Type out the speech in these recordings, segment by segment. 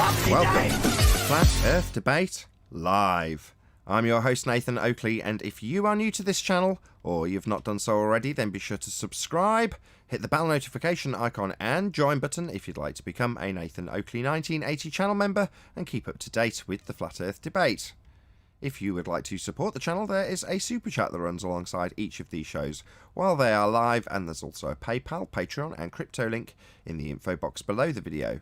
Welcome to Flat Earth Debate Live. I'm your host Nathan Oakley, and if you are new to this channel, or you've not done so already, then be sure to subscribe, hit the bell notification icon and join button if you'd like to become a Nathan Oakley 1980 channel member and keep up to date with the Flat Earth Debate. If you would like to support the channel, there is a super chat that runs alongside each of these shows while they are live, and there's also a PayPal, Patreon and crypto link in the info box below the video.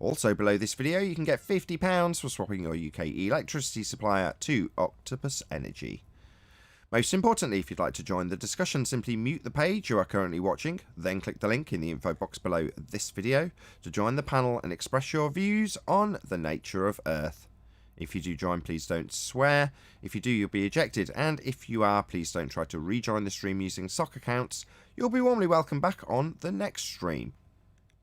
Also below this video you can get £50 for swapping your UK electricity supplier to Octopus Energy. Most importantly, if you'd like to join the discussion, simply mute the page you are currently watching, then click the link in the info box below this video to join the panel and express your views on the nature of Earth. If you do join, please don't swear. If you do, you'll be ejected, and if you are, please don't try to rejoin the stream using sock accounts. You'll be warmly welcome back on the next stream.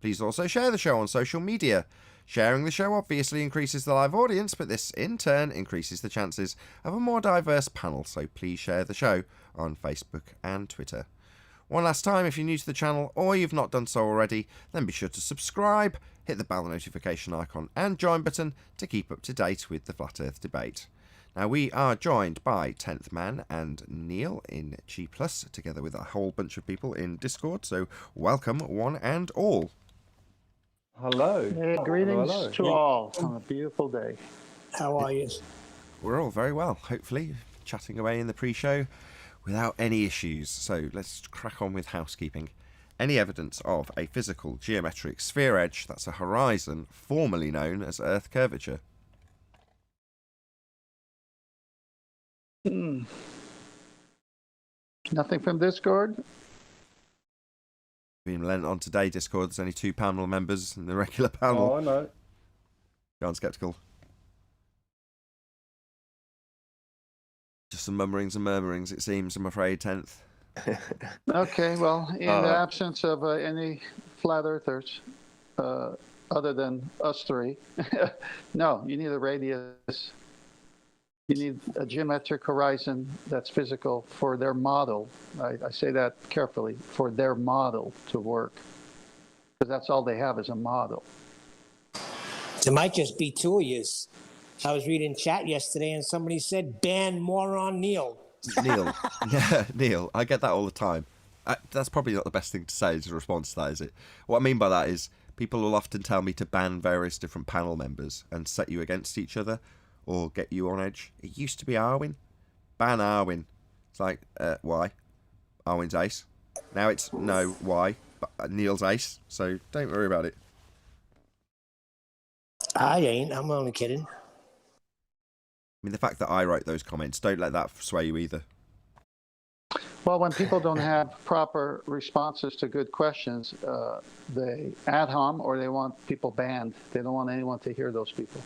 Please also share the show on social media. Sharing the show obviously increases the live audience, but this in turn increases the chances of a more diverse panel, so please share the show on Facebook and Twitter. One last time, if you're new to the channel or you've not done so already, then be sure to subscribe, hit the bell notification icon and join button to keep up to date with the Flat Earth Debate. Now we are joined by 10th Man and Neil in G+, together with a whole bunch of people in Discord, so welcome one and all. Hello. Hey, greetings Hello. to all on a beautiful day. How are you? We're all very well, hopefully, chatting away in the pre-show without any issues. So let's crack on with housekeeping. Any evidence of a physical geometric sphere edge that's a horizon formerly known as Earth curvature? Nothing from Discord? Been lent on today, Discord. There's only 2 panel members in the regular panel. Oh, I know. Gone skeptical. Just some mummerings and murmurings, it seems, I'm afraid, 10th. Okay, well, in the absence of any flat earthers, other than us three, no, you need a radius. You need a geometric horizon that's physical for their model. I say that carefully, for their model to work. Because that's all they have is a model. There might just be 2 of you. I was reading chat yesterday and somebody said, ban moron Neil. Neil. Yeah, Neil. I get that all the time. That's probably not the best thing to say as a response to that, is it? What I mean by that is people will often tell me to ban various different panel members and set you against each other or get you on edge. It used to be Arwin. Ban Arwin. It's like, why? Arwin's ace. Now it's, no, why? But Neil's ace, so don't worry about it. I ain't. I'm only kidding. I mean, the fact that I write those comments, don't let that sway you either. Well, when people don't have proper responses to good questions, they ad hom or they want people banned. They don't want anyone to hear those people.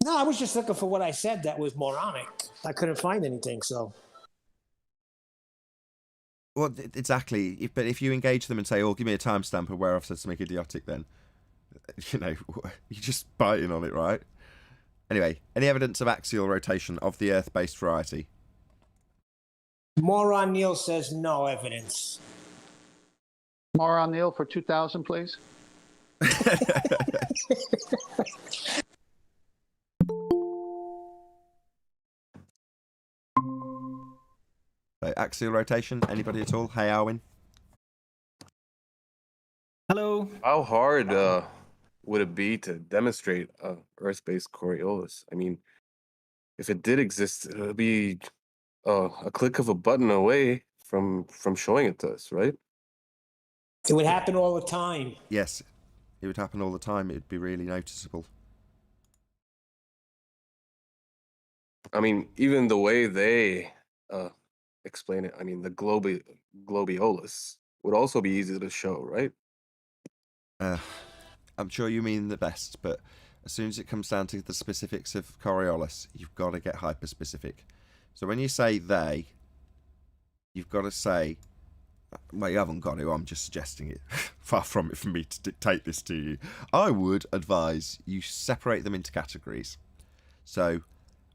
No, I was just looking for what I said that was moronic. I couldn't find anything, so. Well, exactly. But if you engage them and say, oh, give me a timestamp of where I've said something idiotic, then, you know, you're just biting on it, right? Anyway, any evidence of axial rotation of the Earth-based variety? Moron Neil says no evidence. Moron Neil for 2,000, please. So, axial rotation, anybody at all? Hey, Arwin. Hello. How hard would it be to demonstrate Earth-based coriolis? I mean, if it did exist, it would be a click of a button away from showing it to us, right? It would happen all the time. Yes, it would happen all the time. It would be really noticeable. I mean, even the way they explain it, I mean, the globiolis would also be easy to show, right? I'm sure you mean the best, but as soon as it comes down to the specifics of coriolis, you've got to get hyper-specific. So when you say they, you've got to say, well, you haven't got to, I'm just suggesting it. Far from it for me to dictate this to you. I would advise you separate them into categories. So,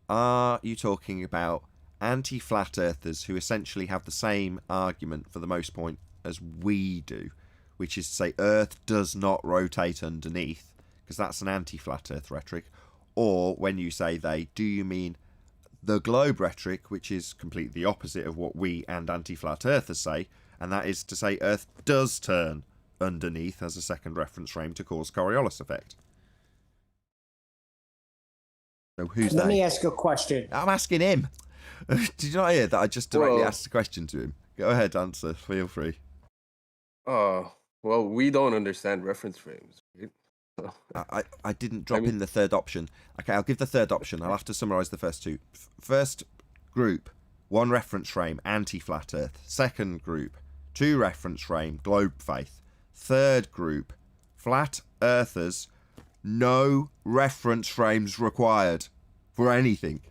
are you talking about anti-flat earthers who essentially have the same argument for the most point as we do, which is to say Earth does not rotate underneath, because that's an anti-flat Earth rhetoric, or when you say they, do you mean the globe rhetoric, which is completely the opposite of what we and anti-flat earthers say, and that is to say Earth does turn underneath as a second reference frame to cause Coriolis effect. So who's Let they? me ask a question. I'm asking him. Did you not hear that I just directly asked the question to him? Go ahead, answer. Feel free. Well, we don't understand reference frames, right? So, I didn't drop in the third option. Okay, I'll give the third option. I'll have to summarise the first two. First group, one reference frame, anti-flat Earth. Second group, two reference frame, globe faith. Third group, flat earthers, no reference frames required for anything.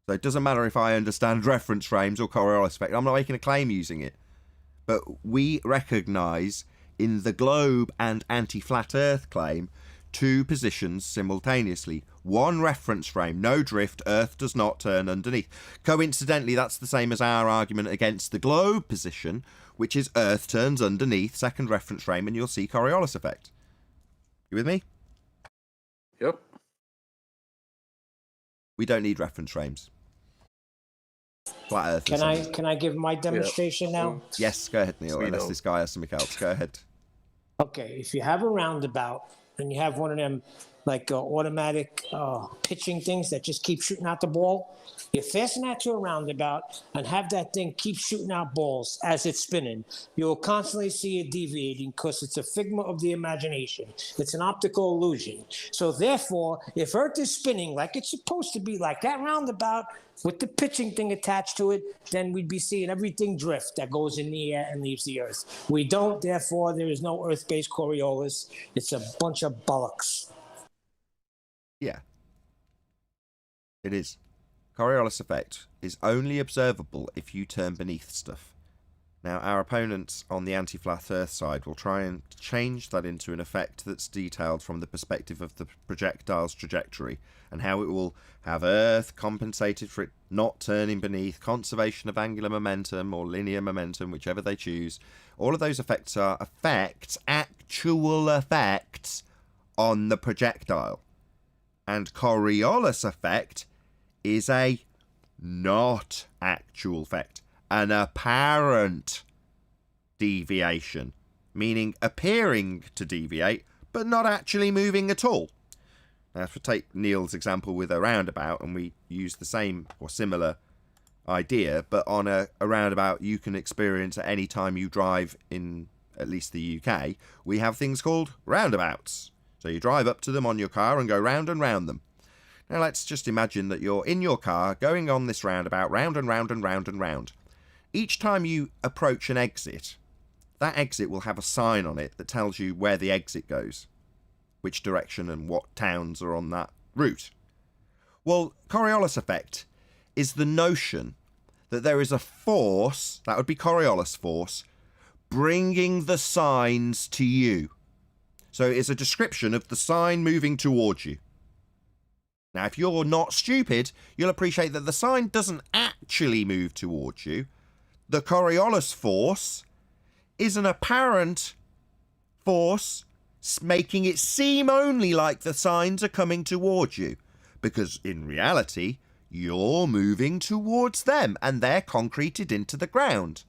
So it doesn't matter if I understand reference frames or Coriolis effect. I'm not making a claim using it. But we recognise in the globe and anti-flat Earth claim two positions simultaneously. One reference frame, no drift, Earth does not turn underneath. Coincidentally, that's the same as our argument against the globe position, which is Earth turns underneath, second reference frame, and you'll see Coriolis effect. You with me? Yep. We don't need reference frames. Flat Earth. Can I give my demonstration now? Yes, go ahead, Neil, unless this guy has something else. Go ahead. Okay, if you have a roundabout and you have one of them like automatic pitching things that just keep shooting out the ball, you fasten that to a roundabout and have that thing keep shooting out balls as it's spinning. You'll constantly see it deviating because it's a figment of the imagination. It's an optical illusion. So therefore, if Earth is spinning like it's supposed to be, like that roundabout with the pitching thing attached to it, then we'd be seeing everything drift that goes in the air and leaves the Earth. We don't, therefore, there is no Earth-based Coriolis. It's a bunch of bollocks. Yeah. It is. Coriolis effect is only observable if you turn beneath stuff. Now, our opponents on the anti-flat Earth side will try and change that into an effect that's detailed from the perspective of the projectile's trajectory and how it will have Earth compensated for it not turning beneath, conservation of angular momentum or linear momentum, whichever they choose. All of those effects are actual effects on the projectile. And Coriolis effect is a not actual effect, an apparent deviation, meaning appearing to deviate, but not actually moving at all. Now, if we take Neil's example with a roundabout, and we use the same or similar idea, but on a roundabout you can experience at any time you drive in at least the UK, we have things called roundabouts. So you drive up to them on your car and go round and round them. Now let's just imagine that you're in your car going on this roundabout, round and round and round and round. Each time you approach an exit, that exit will have a sign on it that tells you where the exit goes, which direction and what towns are on that route. Well, Coriolis effect is the notion that there is a force, that would be Coriolis force, bringing the signs to you. So it's a description of the sign moving towards you. Now, if you're not stupid, you'll appreciate that the sign doesn't actually move towards you. The Coriolis force is an apparent force making it seem only like the signs are coming towards you, because in reality, you're moving towards them and they're concreted into the ground.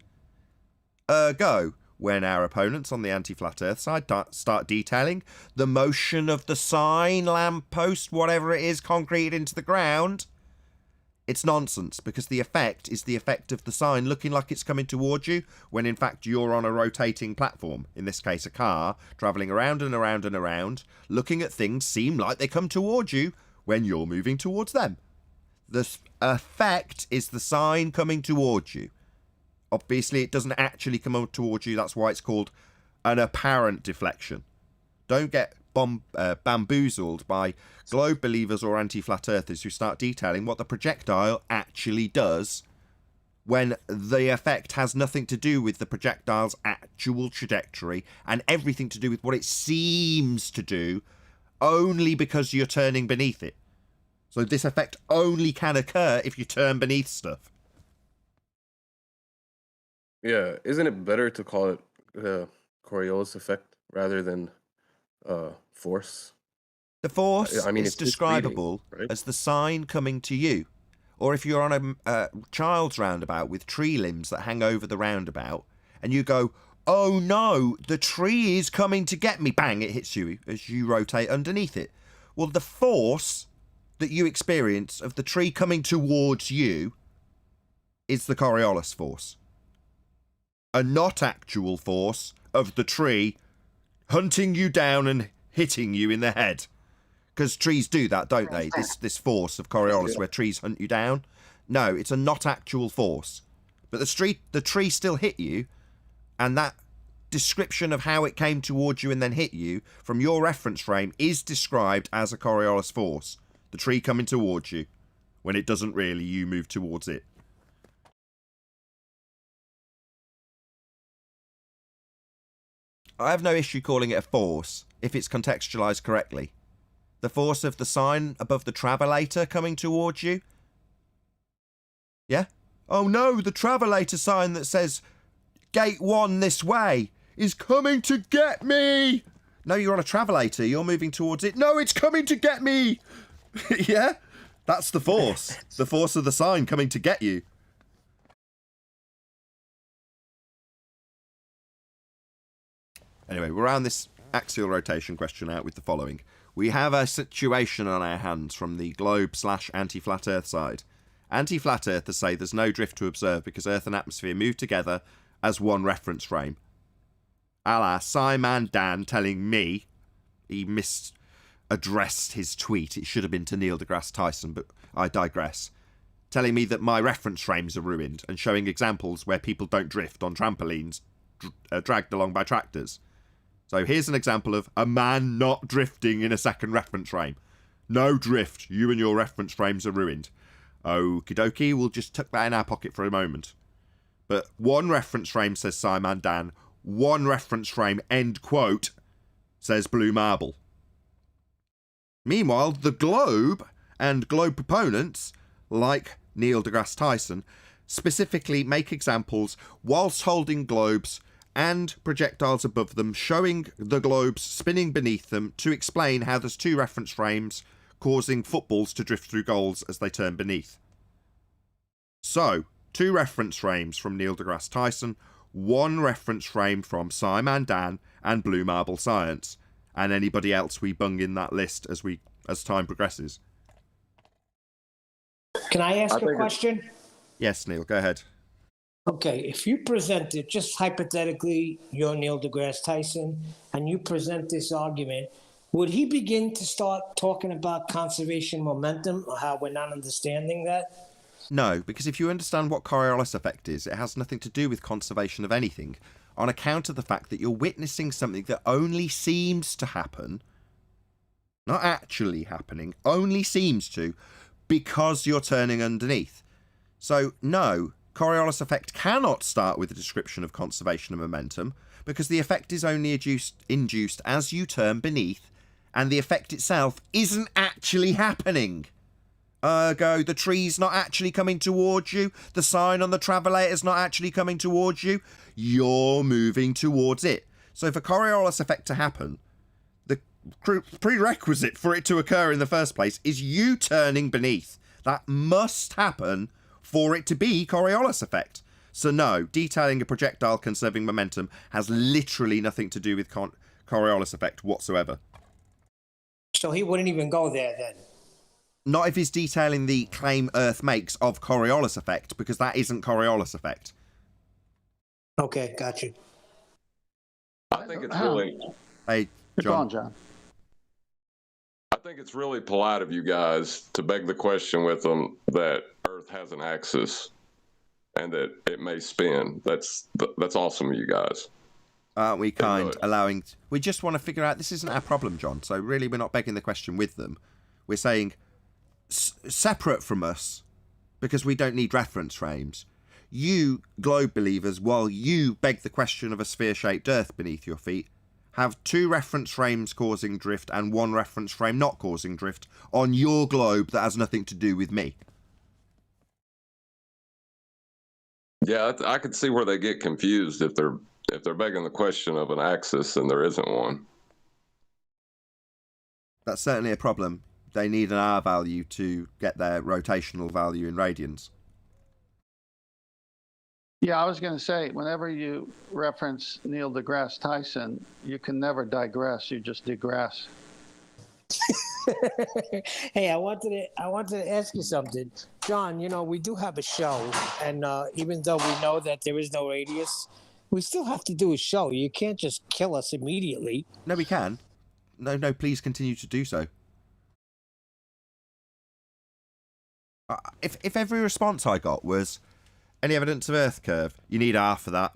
Ergo, when our opponents on the anti-flat Earth side start detailing the motion of the sign, lamppost, whatever it is, concreted into the ground, it's nonsense, because the effect is the effect of the sign looking like it's coming towards you, when in fact you're on a rotating platform, in this case a car, travelling around and around and around, looking at things seem like they come towards you when you're moving towards them. The effect is the sign coming towards you. Obviously, it doesn't actually come up towards you. That's why it's called an apparent deflection. Don't get bamboozled by globe believers or anti-flat earthers who start detailing what the projectile actually does when the effect has nothing to do with the projectile's actual trajectory and everything to do with what it seems to do only because you're turning beneath it. So this effect only can occur if you turn beneath stuff. Yeah, isn't it better to call it the Coriolis effect rather than force? The force I mean, is it's misleading, describable right? as the sign coming to you. Or if you're on a child's roundabout with tree limbs that hang over the roundabout, and you go, oh no, the tree is coming to get me. Bang, it hits you as you rotate underneath it. Well, the force that you experience of the tree coming towards you is the Coriolis force. A not actual force of the tree hunting you down and hitting you in the head. Because trees do that, don't they? This force of Coriolis where trees hunt you down. No, it's a not actual force. But the tree still hit you, and that description of how it came towards you and then hit you from your reference frame is described as a Coriolis force. The tree coming towards you. When it doesn't really, you move towards it. I have no issue calling it a force if it's contextualized correctly. The force of the sign above the travelator coming towards you. Yeah? Oh no, the travelator sign that says gate 1 this way is coming to get me. No, you're on a travelator. You're moving towards it. No, it's coming to get me. Yeah? That's the force. The force of the sign coming to get you. Anyway, we'll round this axial rotation question out with the following. We have a situation on our hands from the globe/anti-flat Earth side. Anti-flat Earthers say there's no drift to observe because Earth and atmosphere move together as one reference frame. A la Simon Dan telling me, he misaddressed his tweet, it should have been to Neil deGrasse Tyson, but I digress, telling me that my reference frames are ruined and showing examples where people don't drift on trampolines dragged along by tractors. So here's an example of a man not drifting in a second reference frame. No drift. You and your reference frames are ruined. Okie dokie, we'll just tuck that in our pocket for a moment. But one reference frame says Simon Dan. One reference frame, end quote, says blue marble. Meanwhile, the globe and globe proponents, like Neil deGrasse Tyson, specifically make examples whilst holding globes and projectiles above them, showing the globes spinning beneath them to explain how there's two reference frames causing footballs to drift through goals as they turn beneath. So, two reference frames from Neil deGrasse Tyson, one reference frame from Simon Dan and Blue Marble Science, and anybody else we bung in that list as time progresses. Can I ask a question? Yes, Neil, go ahead. Okay, if you presented, just hypothetically, you're Neil deGrasse Tyson, and you present this argument, would he begin to start talking about conservation momentum, or how we're not understanding that? No, because if you understand what Coriolis effect is, it has nothing to do with conservation of anything, on account of the fact that you're witnessing something that only seems to happen, not actually happening, only seems to, because you're turning underneath. So, no, Coriolis effect cannot start with a description of conservation of momentum, because the effect is only induced as you turn beneath, and the effect itself isn't actually happening. Ergo, the tree's not actually coming towards you, the sign on the travelator's not actually coming towards you, you're moving towards it. So for Coriolis effect to happen, the prerequisite for it to occur in the first place is you turning beneath. That must happen for it to be Coriolis effect. So no, detailing a projectile conserving momentum has literally nothing to do with Coriolis effect whatsoever. So he wouldn't even go there then? Not if he's detailing the claim Earth makes of Coriolis effect, because that isn't Coriolis effect. Okay, got you. I think it's really... Hey, Go on, John. John. I think it's really polite of you guys to beg the question with them that Earth has an axis and that it may spin. That's awesome of you guys. Aren't we kind, Good. allowing... We just want to figure out this isn't our problem, John. So really, we're not begging the question with them. We're saying, separate from us, because we don't need reference frames, you, globe believers, while you beg the question of a sphere-shaped Earth beneath your feet, have two reference frames causing drift and one reference frame not causing drift on your globe that has nothing to do with me. Yeah, I could see where they get confused if they're begging the question of an axis and there isn't one. That's certainly a problem. They need an R value to get their rotational value in radians. Yeah, I was going to say, whenever you reference Neil deGrasse Tyson, you can never digress. You just digress. Hey, I wanted to ask you something, John. You know, we do have a show, and even though we know that there is no radius, we still have to do a show. You can't just kill us immediately. No, we can. No, please continue to do so. If every response I got was, any evidence of Earth curve, you need R for that.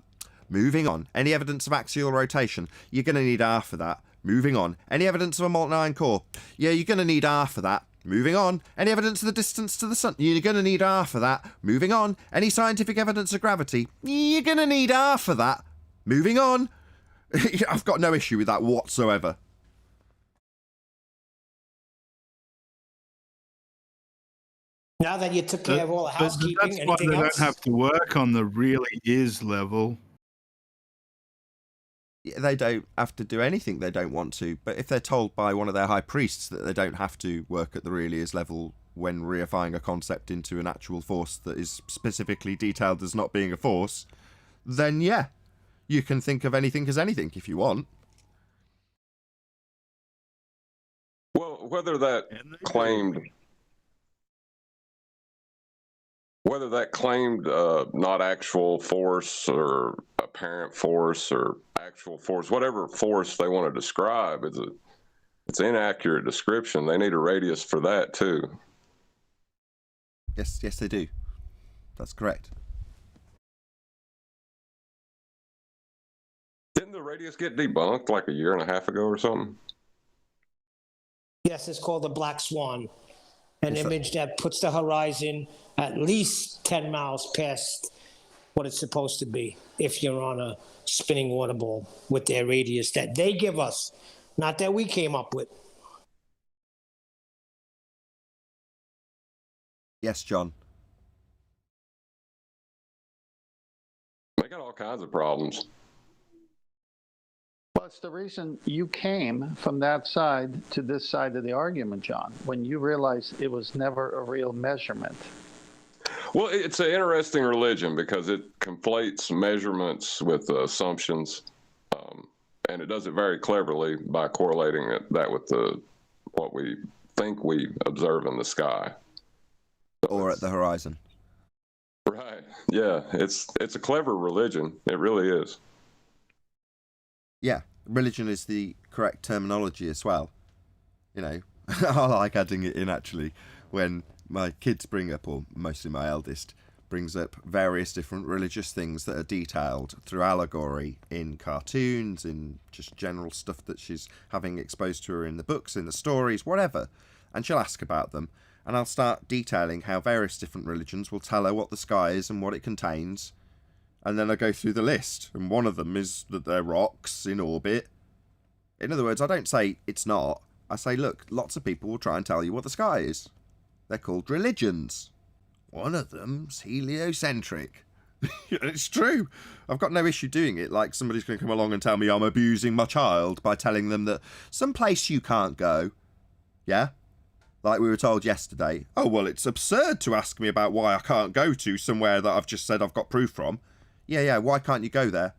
Moving on. Any evidence of axial rotation, you're going to need R for that. Moving on. Any evidence of a molten iron core, yeah, you're going to need R for that. Moving on. Any evidence of the distance to the sun, you're going to need R for that. Moving on. Any scientific evidence of gravity, you're going to need R for that. Moving on. I've got no issue with that whatsoever. Now that you took care of all the housekeeping, That's why anything they else? don't have to work on the really is level. Yeah, they don't have to do anything they don't want to, but if they're told by one of their high priests that they don't have to work at the really is level when reifying a concept into an actual force that is specifically detailed as not being a force, then yeah, you can think of anything as anything if you want. Well, whether that claimed not actual force or apparent force or actual force, whatever force they want to describe, it's an inaccurate description. They need a radius for that too. Yes, they do. That's correct. Didn't the radius get debunked like a year and a half ago or something? Yes, it's called the Black Swan, an Yes, image that puts the horizon at least 10 miles past what it's supposed to be if you're on a spinning water ball with their radius that they give us, not that we came up with. Yes, John. They got all kinds of problems. Well, it's the reason you came from that side to this side of the argument, John, when you realized it was never a real measurement. Well, it's an interesting religion because it conflates measurements with assumptions, and it does it very cleverly by correlating that with what we think we observe in the sky. Or at the horizon. Right. Yeah, it's a clever religion. It really is. Yeah, religion is the correct terminology as well. You know, I like adding it in actually when my kids bring up, or mostly my eldest, brings up various different religious things that are detailed through allegory in cartoons, in just general stuff that she's having exposed to her in the books, in the stories, whatever. And she'll ask about them. And I'll start detailing how various different religions will tell her what the sky is and what it contains. And then I go through the list, and one of them is that they're rocks in orbit. In other words, I don't say it's not. I say, look, lots of people will try and tell you what the sky is. They're called religions. One of them's heliocentric. It's true. I've got no issue doing it, like somebody's going to come along and tell me I'm abusing my child by telling them that some place you can't go. Yeah? Like we were told yesterday. Oh, well, it's absurd to ask me about why I can't go to somewhere that I've just said I've got proof from. Yeah, why can't you go there?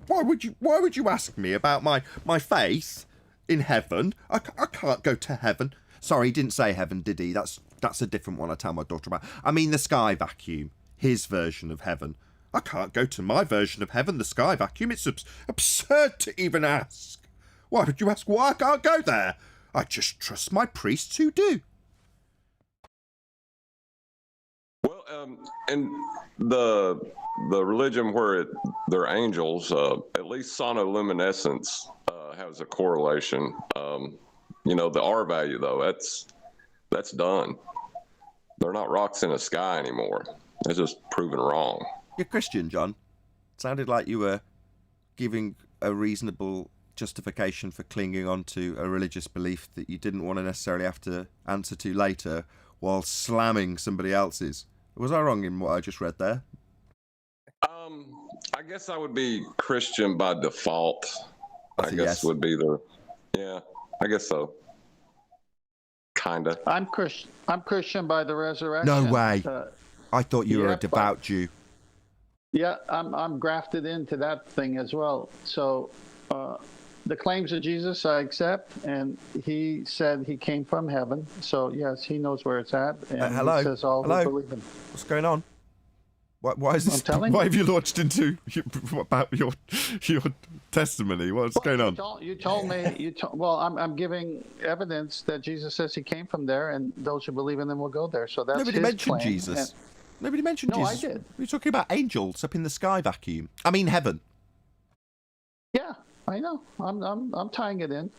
Why would you ask me about my faith in heaven? I can't go to heaven. Sorry, he didn't say heaven, did he? That's a different one I tell my daughter about. I mean the sky vacuum, his version of heaven. I can't go to my version of heaven, the sky vacuum. It's absurd to even ask. Why would you ask why I can't go there? I just trust my priests who do. Well, and the religion where they're angels, at least sonoluminescence has a correlation. You know, the R value though, that's done. They're not rocks in the sky anymore. They're just proven wrong. You're Christian, John. Sounded like you were giving a reasonable justification for clinging on to a religious belief that you didn't want to necessarily have to answer to later while slamming somebody else's. Was I wrong in what I just read there? I guess I would be Christian by default. That's I a guess yes. would be yeah, I guess so. kinda. I'm Christian by the resurrection. No way. I thought you were yeah, a devout Jew. Yeah, I'm grafted into that thing as well. So the claims of Jesus I accept, and he said he came from heaven. So yes, he knows where it's at, and Hello? he says all who Hello? believe him. What's going on? Why is this? I'm telling Why you. have you launched into about your testimony? What's going on? You told me. Well, I'm giving evidence that Jesus says he came from there, and those who believe in him will go there. So that's Nobody his mentioned claim. Jesus. Nobody mentioned No, I Jesus. did. We're talking about angels up in the sky vacuum. I mean heaven. Yeah, I know. I'm tying it in.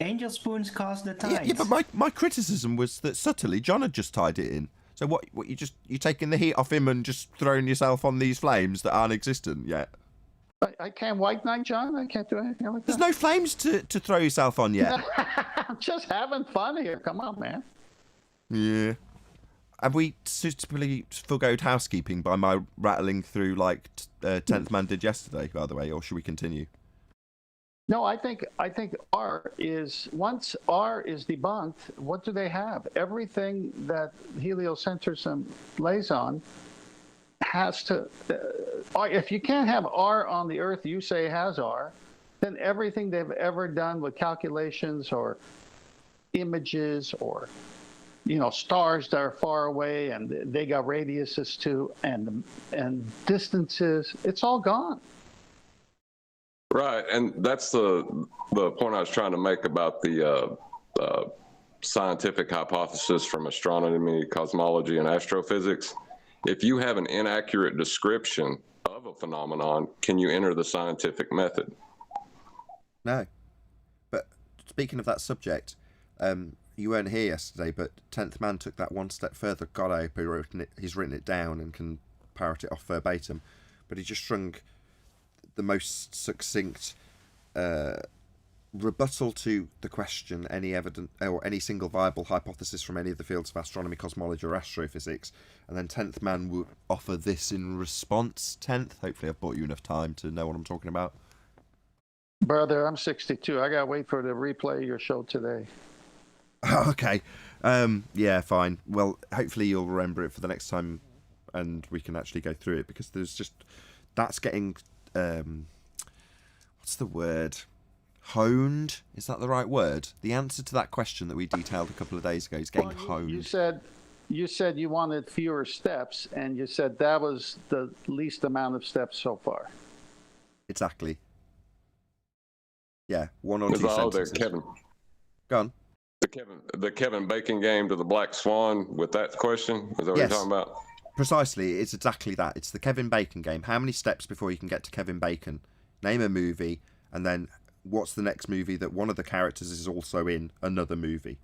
Angel spoons cause the Yeah, tides. yeah, but my criticism was that subtly John had just tied it in. So what you taking the heat off him and just throwing yourself on these flames that aren't existent yet? I can't white knight John. I can't do anything like There's that. no flames to throw yourself on yet. I'm just having fun here. Come on, man. Yeah. Have we suitably forgoed housekeeping by my rattling through like 10th Man did yesterday, by the way, or should we continue? No, I think R is, once R is debunked, what do they have? Everything that heliocentrism lays on has to. If you can't have R on the Earth, you say has R, then everything they've ever done with calculations or images or stars that are far away and they got radiuses too and distances, it's all gone. Right, and that's the point I was trying to make about the scientific hypothesis from astronomy, cosmology, and astrophysics. If you have an inaccurate description of a phenomenon, can you enter the scientific method? No. But speaking of that subject, you weren't here yesterday, but 10th Man took that one step further. God, I hope he's written it down and can parrot it off verbatim. But he just strung the most succinct rebuttal to the question, any evidence or any single viable hypothesis from any of the fields of astronomy, cosmology, or astrophysics, and then 10th Man would offer this in response. 10th, hopefully I've bought you enough time to know what I'm talking about. Brother, I'm 62. I gotta wait for the replay of your show today. Okay. Yeah, fine. Well, hopefully you'll remember it for the next time and we can actually go through it, because there's just, that's getting, what's the word? Honed? Is that the right word? The answer to that question that we detailed a couple of days ago is getting honed. You said you wanted fewer steps, and you said that was the least amount of steps so far. Exactly. Yeah, one or two Oh, there, sentences. Kevin. Go on. The Kevin Bacon game to the Black Swan with that question? Is that what Yes. you're talking about? Precisely, it's exactly that. It's the Kevin Bacon game. How many steps before you can get to Kevin Bacon? Name a movie, and then what's the next movie that one of the characters is also in another movie?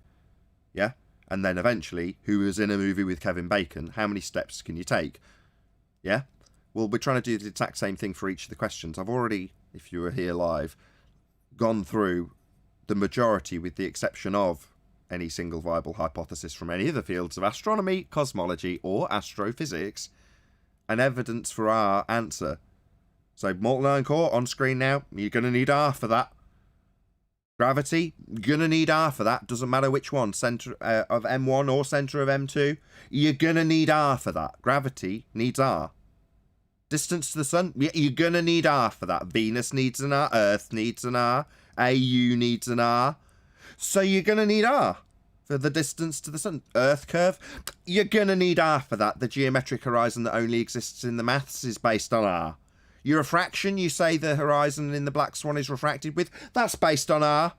Yeah? And then eventually, who is in a movie with Kevin Bacon? How many steps can you take? Yeah? Well, we're trying to do the exact same thing for each of the questions. I've already, if you were here live, gone through the majority with the exception of any single viable hypothesis from any of the fields of astronomy, cosmology, or astrophysics, and evidence for our answer. So, molten iron core on screen now. You're going to need R for that. Gravity, you're going to need R for that. Doesn't matter which one, centre of M1 or centre of M2. You're going to need R for that. Gravity needs R. Distance to the sun, you're going to need R for that. Venus needs an R. Earth needs an R. AU needs an R. So you're going to need R for the distance to the sun. Earth curve, you're going to need R for that. The geometric horizon that only exists in the maths is based on R. Your refraction, you say the horizon in the Black Swan is refracted with, that's based on R.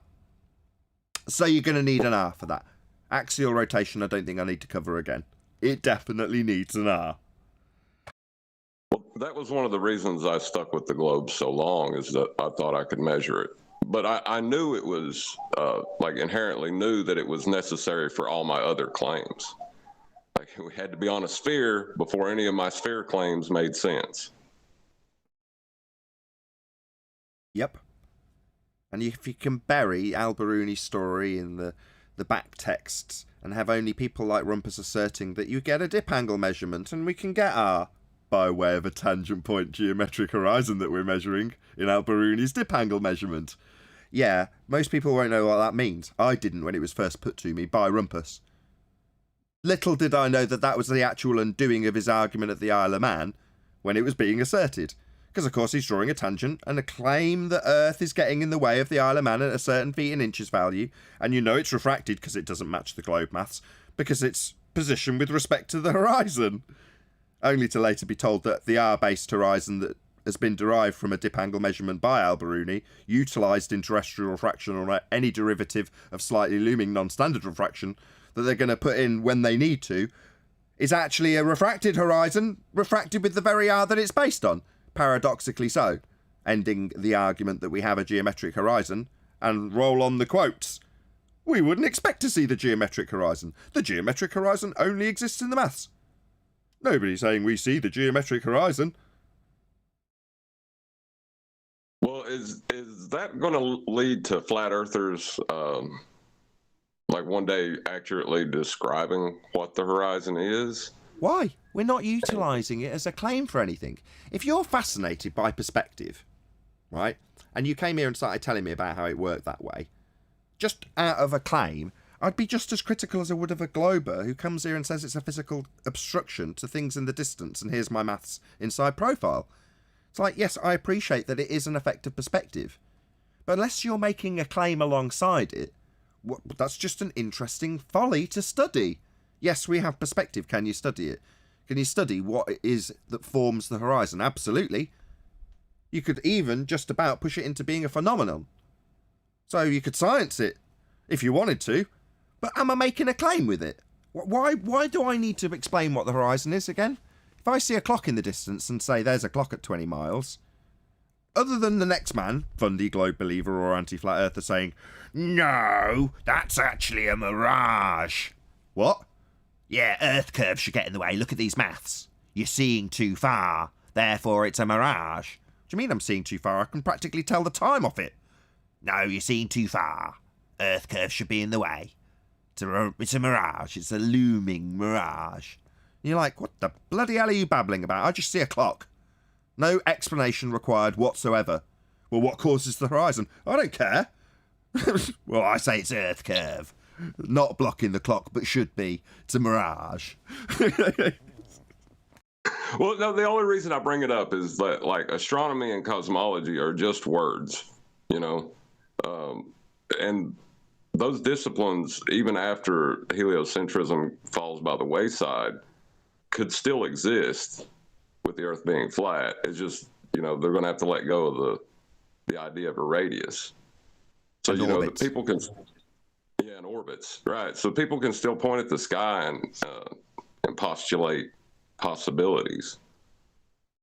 So you're going to need an R for that. Axial rotation, I don't think I need to cover again. It definitely needs an R. Well, that was one of the reasons I stuck with the globe so long, is that I thought I could measure it. But I knew it was, inherently knew that it was necessary for all my other claims. Like, we had to be on a sphere before any of my sphere claims made sense. Yep. And if you can bury Al-Biruni's story in the back texts and have only people like Rumpus asserting that you get a dip angle measurement and we can get R by way of a tangent point geometric horizon that we're measuring in Al-Biruni's dip angle measurement. Yeah, most people won't know what that means. I didn't when it was first put to me by Rumpus. Little did I know that that was the actual undoing of his argument at the Isle of Man when it was being asserted. Because, of course, he's drawing a tangent and a claim that Earth is getting in the way of the Isle of Man at a certain feet and inches value, and you know it's refracted because it doesn't match the globe maths, because it's positioned with respect to the horizon. Only to later be told that the R-based horizon that has been derived from a dip angle measurement by Alberuni, utilised in terrestrial refraction or any derivative of slightly looming non-standard refraction that they're going to put in when they need to, is actually a refracted horizon, refracted with the very R that it's based on. Paradoxically so, ending the argument that we have a geometric horizon, and roll on the quotes. We wouldn't expect to see the geometric horizon. The geometric horizon only exists in the maths. Nobody's saying we see the geometric horizon. Well, is that going to lead to flat earthers, like one day accurately describing what the horizon is? Why? We're not utilising it as a claim for anything. If you're fascinated by perspective, right, and you came here and started telling me about how it worked that way, just out of a claim, I'd be just as critical as I would of a glober who comes here and says it's a physical obstruction to things in the distance and here's my maths inside profile. It's like, yes, I appreciate that it is an effective perspective, but unless you're making a claim alongside it, that's just an interesting folly to study. Yes, we have perspective. Can you study it? Can you study what it is that forms the horizon? Absolutely. You could even just about push it into being a phenomenon. So you could science it if you wanted to, but am I making a claim with it? Why do I need to explain what the horizon is again? If I see a clock in the distance and say there's a clock at 20 miles, other than the next man, Fundy, Globe Believer or Anti-Flat Earther saying, no, that's actually a mirage. What? Yeah, Earth curves should get in the way. Look at these maths. You're seeing too far. Therefore, it's a mirage. What do you mean I'm seeing too far? I can practically tell the time off it. No, you're seeing too far. Earth curves should be in the way. It's a mirage. It's a looming mirage. And you're like, what the bloody hell are you babbling about? I just see a clock. No explanation required whatsoever. Well, what causes the horizon? I don't care. Well, I say it's Earth curve. Not blocking the clock, but should be. It's a mirage. Well, no, the only reason I bring it up is that, like, astronomy and cosmology are just words, you know? And those disciplines, even after heliocentrism falls by the wayside, could still exist with the Earth being flat. It's just, you know, they're going to have to let go of the idea of a radius. So, and you know, orbits. that people can... Yeah, in orbits, right. So people can still point at the sky and postulate possibilities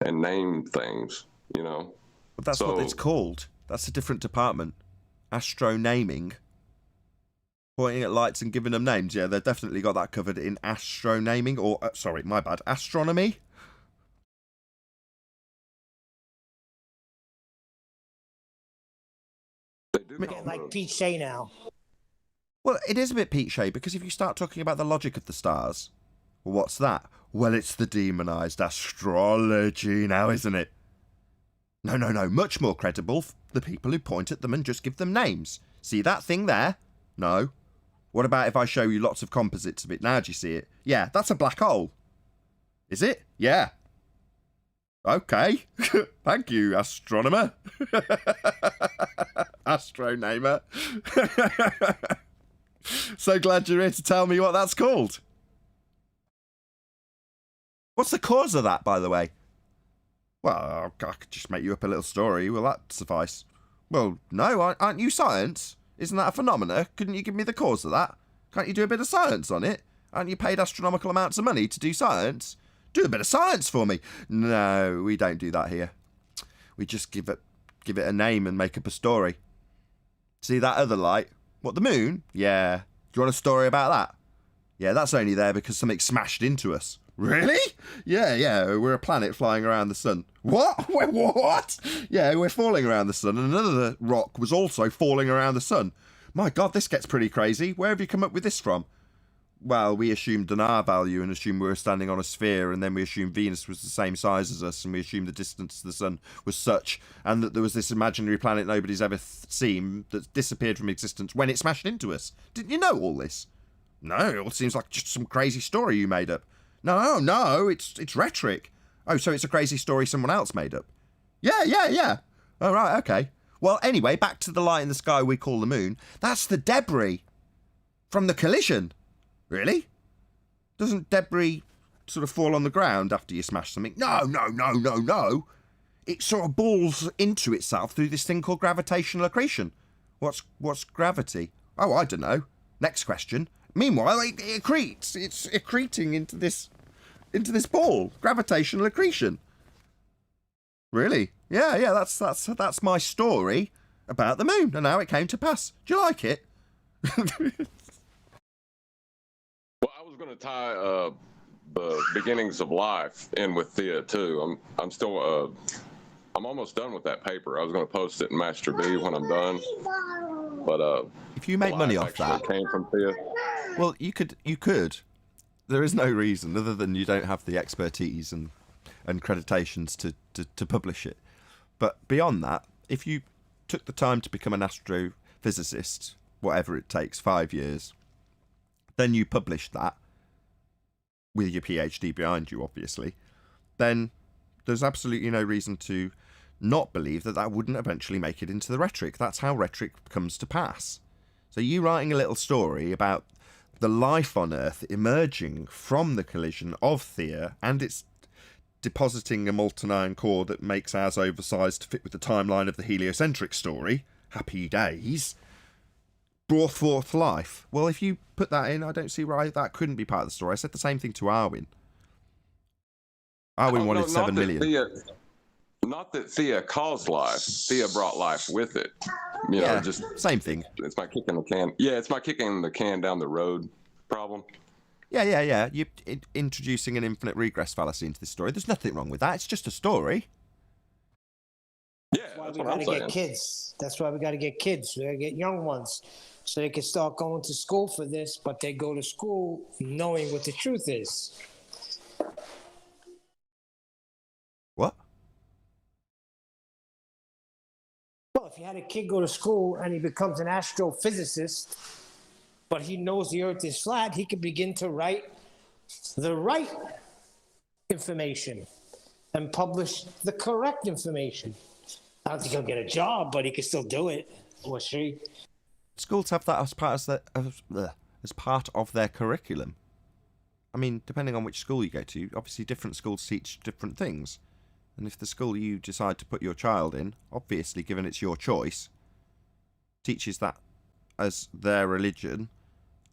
and name things, you know. But that's what it's called. That's a different department. Astronaming. Pointing at lights and giving them names. Yeah, they've definitely got that covered in astronaming, or, sorry, my bad, astronomy. They do Getting like Pete Shea now. Well, it is a bit Pete Shea, because if you start talking about the logic of the stars, well, what's that? Well, it's the demonised astrology now, isn't it? No, much more credible, the people who point at them and just give them names. See that thing there? No. What about if I show you lots of composites of it? Now do you see it? Yeah, that's a black hole. Is it? Yeah. Okay. Thank you, astronomer. Astronamer. So glad you're here to tell me what that's called. What's the cause of that, by the way? Well, I could just make you up a little story. Will that suffice? Well, no, aren't you science? Isn't that a phenomena? Couldn't you give me the cause of that? Can't you do a bit of science on it? Aren't you paid astronomical amounts of money to do science? Do a bit of science for me. No, we don't do that here. We just give it a name and make up a story. See that other light? What, the moon? Yeah. Do you want a story about that? Yeah, that's only there because something smashed into us. Really? Yeah, we're a planet flying around the sun. What? What? Yeah, we're falling around the sun, and another rock was also falling around the sun. My God, this gets pretty crazy. Where have you come up with this from? well, we assumed an R value and assumed we were standing on a sphere, and then we assumed Venus was the same size as us, and we assumed the distance to the sun was such, and that there was this imaginary planet nobody's ever seen that disappeared from existence when it smashed into us. Didn't you know all this? No, it all seems like just some crazy story you made up. No, it's rhetoric. Oh, so it's a crazy story someone else made up? Yeah. Oh, right, okay. Well, anyway, back to the light in the sky we call the moon. That's the debris from the collision. Really? Doesn't debris sort of fall on the ground after you smash something? No. It sort of balls into itself through this thing called gravitational accretion. What's gravity? Oh, I don't know. Next question. Meanwhile, it accretes. It's accreting into this ball. Gravitational accretion. Really? Yeah. That's my story about the moon, and how it came to pass. Do you like it? Well, I was going to tie the beginnings of life in with Thea too. I'm still I'm almost done with that paper. I was going to post it in Master B when I'm done. But if you make money off that, came from Thea. Well, you could. There is no reason other than you don't have the expertise and accreditations to publish it. But beyond that, if you took the time to become an astrophysicist, whatever it takes, 5 years, then you published that with your PhD behind you, obviously, then there's absolutely no reason to not believe that wouldn't eventually make it into the rhetoric. That's how rhetoric comes to pass. So you writing a little story about the life on Earth emerging from the collision of Thea, and it's depositing a molten iron core that makes ours oversized to fit with the timeline of the heliocentric story, happy days, brought forth life. Well, if you put that in, I don't see why that couldn't be part of the story. I said the same thing to Arwin. Arwin wanted 7 million. Not that Thea caused life. Thea brought life with it. Just same thing. It's my kicking the can. Yeah, it's my kicking the can down the road problem. Yeah. You're introducing an infinite regress fallacy into this story. There's nothing wrong with that. It's just a story. Yeah, that's what I'm saying. Get kids. That's why we got to get kids. We got to get young ones so they can start going to school for this, but they go to school knowing what the truth is. What? Well, if you had a kid go to school and he becomes an astrophysicist, but he knows the Earth is flat, he could begin to write the right information and publish the correct information. I don't think he'll get a job, but he can still do it, or she. Schools have that as part of their curriculum. I mean, depending on which school you go to, obviously different schools teach different things. And if the school you decide to put your child in, obviously given it's your choice, teaches that as their religion,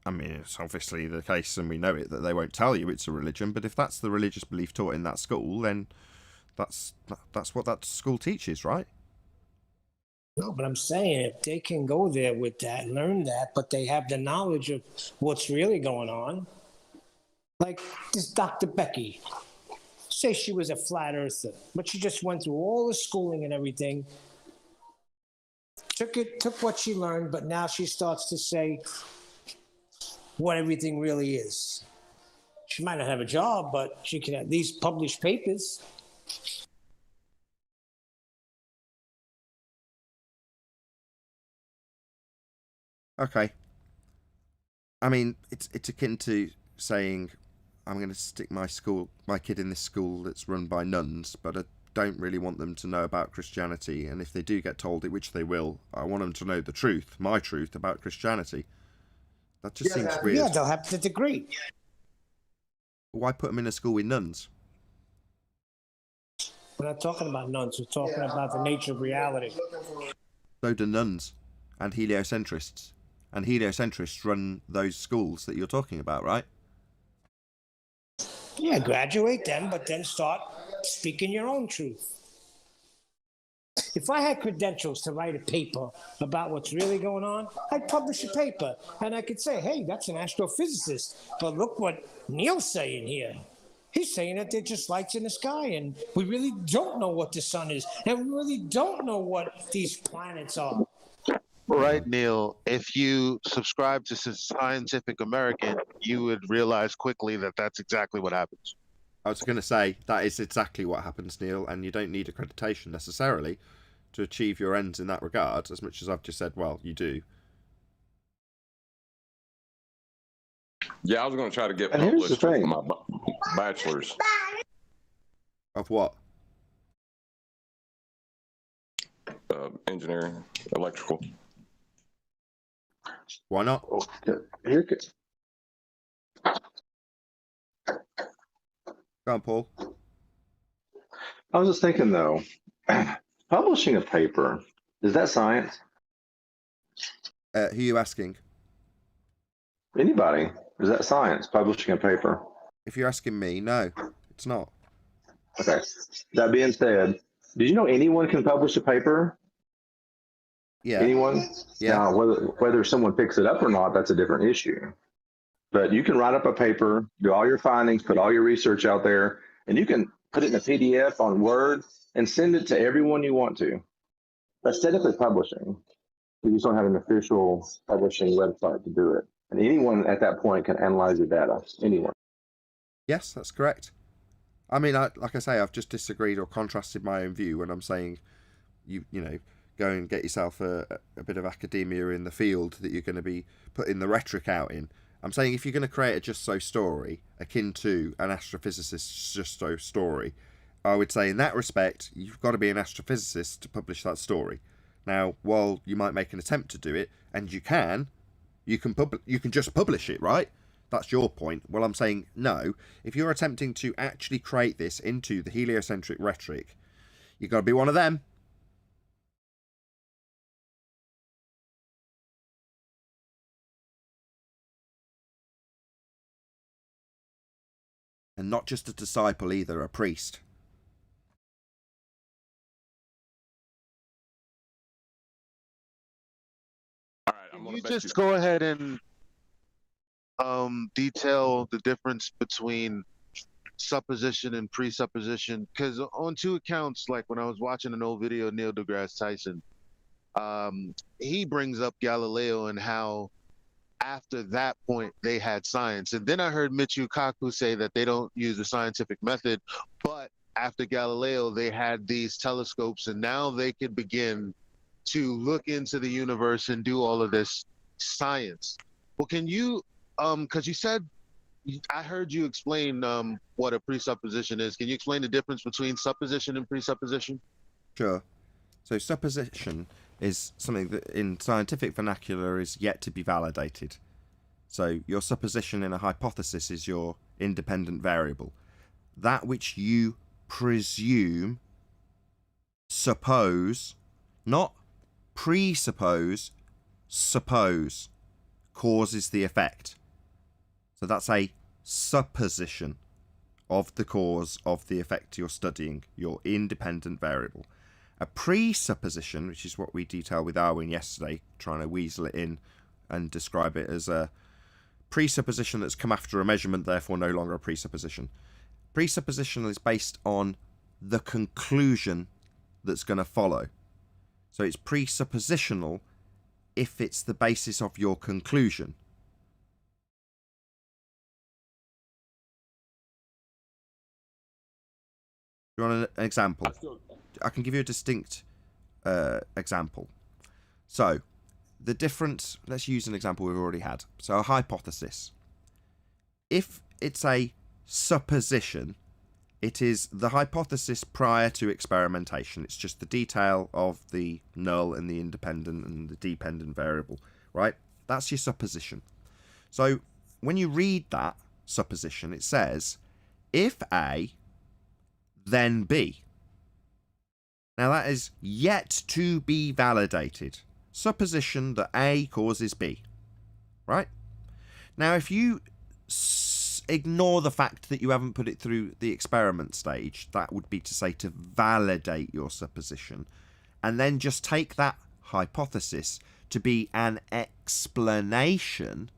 I mean, it's obviously the case, and we know it, that they won't tell you it's a religion, but if that's the religious belief taught in that school, then that's what that school teaches, right? No, but I'm saying if they can go there with that, learn that, but they have the knowledge of what's really going on. Like this Dr. Becky, say she was a flat earther, but she just went through all the schooling and everything, took what she learned, but now she starts to say what everything really is. She might not have a job, but she can at least publish papers. Okay. I mean, it's akin to saying, I'm going to stick my kid in this school that's run by nuns, but I don't really want them to know about Christianity. And if they do get told it, which they will, I want them to know the truth, my truth about Christianity. That just seems weird. Yeah, they'll have the degree. Why put them in a school with nuns? We're not talking about nuns. We're talking about the nature of reality. So do nuns and heliocentrists. And heliocentrists run those schools that you're talking about, right? Yeah, graduate them, but then start speaking your own truth. If I had credentials to write a paper about what's really going on, I'd publish a paper. And I could say, hey, that's an astrophysicist. But look what Neil's saying here. He's saying that they're just lights in the sky, and we really don't know what the sun is, and we really don't know what these planets are. Right, Neil. If you subscribe to Scientific American, you would realize quickly that that's exactly what happens. I was going to say, that is exactly what happens, Neil, and you don't need accreditation necessarily to achieve your ends in that regard, as much as I've just said, well, you do. Yeah, I was going to try to get And here's the published with thing. my bachelor's. Of what? Engineering, electrical. Why not? Here, Go on, Paul. I was just thinking though, publishing a paper, is that science? Who are you asking? Anybody? Is that science, publishing a paper? If you're asking me, no, it's not. Okay. That being said, did you know anyone can publish a paper? Yeah. Anyone? Yeah. Now, whether someone picks it up or not, that's a different issue. But you can write up a paper, do all your findings, put all your research out there, and you can put it in a PDF on Word and send it to everyone you want to. That's technically publishing. You just don't have an official publishing website to do it. And anyone at that point can analyze your data. Anyone. Yes, that's correct. I mean, like I say, I've just disagreed or contrasted my own view when I'm saying, you know, go and get yourself a bit of academia in the field that you're going to be putting the rhetoric out in. I'm saying if you're going to create a just so story, akin to an astrophysicist's just so story, I would say in that respect, you've got to be an astrophysicist to publish that story. Now, while you might make an attempt to do it, and you can just publish it, right? That's your point. Well, I'm saying no. If you're attempting to actually create this into the heliocentric rhetoric, you've got to be one of them. And not just a disciple either, a priest. All right, I'm Can going you to bet just go ahead and detail the difference between supposition and presupposition? Because on two accounts, like when I was watching an old video of Neil deGrasse Tyson, he brings up Galileo and how after that point they had science. And then I heard Michio Kaku say that they don't use the scientific method, but after Galileo they had these telescopes and now they could begin to look into the universe and do all of this science. Well, can you, because you said, I heard you explain what a presupposition is. Can you explain the difference between supposition and presupposition? Sure. So supposition is something that in scientific vernacular is yet to be validated. So your supposition in a hypothesis is your independent variable. That which you presume, suppose, not presuppose, suppose, causes the effect. So that's a supposition of the cause of the effect you're studying, your independent variable. A presupposition, which is what we detailed with Arwin yesterday, trying to weasel it in and describe it as a presupposition that's come after a measurement, therefore no longer a presupposition. Presupposition is based on the conclusion that's going to follow. So it's presuppositional if it's the basis of your conclusion. Do you want an example? I can give you a distinct example. So, the difference, let's use an example we've already had. So, a hypothesis. If it's a supposition, it is the hypothesis prior to experimentation. It's just the detail of the null and the independent and the dependent variable, right? That's your supposition. So, when you read that supposition, it says, if A, then B. Now that is yet to be validated. Supposition that A causes B. Right? Now if you ignore the fact that you haven't put it through the experiment stage, that would be to say to validate your supposition, and then just take that hypothesis to be an explanation,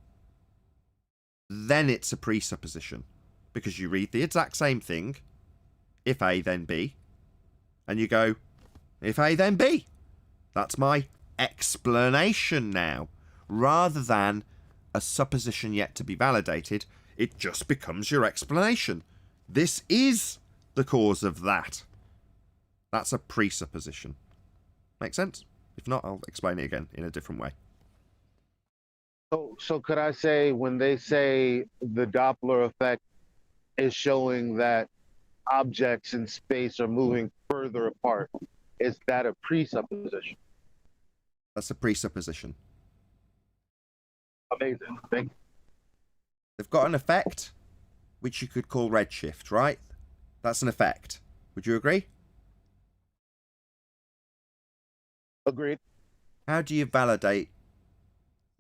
then it's a presupposition. Because you read the exact same thing, if A then B, and you go, if A then B, that's my explanation now. Rather than a supposition yet to be validated, it just becomes your explanation. This is the cause of that. That's a presupposition. Make sense? If not, I'll explain it again in a different way. So could I say, when they say the Doppler effect is showing that objects in space are moving further apart, is that a presupposition? That's a presupposition. Amazing. Thank you. They've got an effect, which you could call redshift, right? That's an effect. Would you agree? Agreed. How do you validate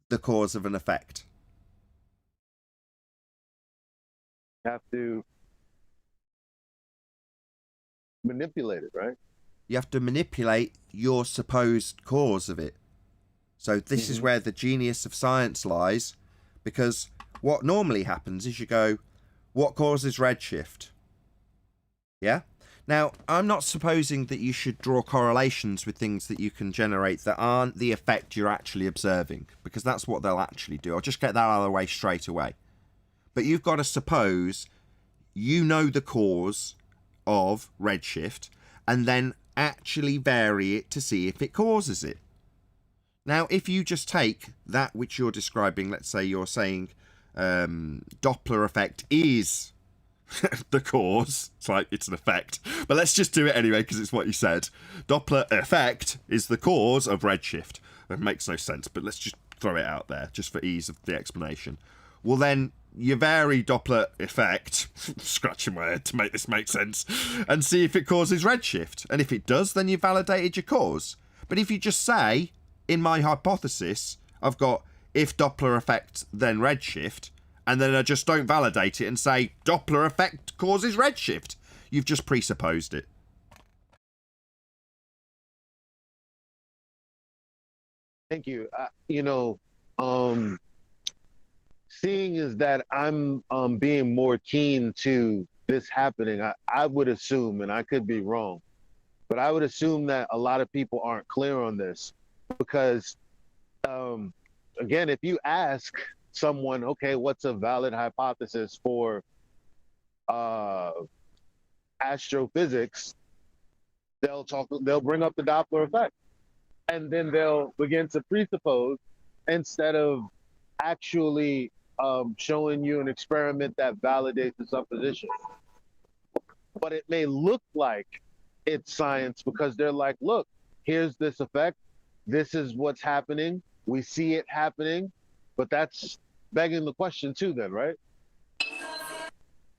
the cause of an effect? You have to manipulate it, right? You have to manipulate your supposed cause of it. So this is where the genius of science lies, because what normally happens is you go, what causes redshift? Yeah? Now, I'm not supposing that you should draw correlations with things that you can generate that aren't the effect you're actually observing, because that's what they'll actually do. I'll just get that out of the way straight away. But you've got to suppose you know the cause of redshift and then actually vary it to see if it causes it. Now, if you just take that which you're describing, let's say you're saying Doppler effect is the cause. It's like it's an effect, but let's just do it anyway because it's what you said. Doppler effect is the cause of redshift. It makes no sense, but let's just throw it out there just for ease of the explanation. Well, then you vary Doppler effect, scratching my head to make this make sense, and see if it causes redshift. And if it does, then you validated your cause. But if you just say, in my hypothesis, I've got if Doppler effect, then redshift, and then I just don't validate it and say Doppler effect causes redshift, you've just presupposed it. Thank you. Seeing is that I'm being more keen to this happening, I would assume, and I could be wrong, but I would assume that a lot of people aren't clear on this because, again, if you ask someone, okay, what's a valid hypothesis for astrophysics, they'll bring up the Doppler effect, and then they'll begin to presuppose instead of actually showing you an experiment that validates the supposition. But it may look like it's science because they're like, look, here's this effect, this is what's happening, we see it happening, but that's begging the question too then, right?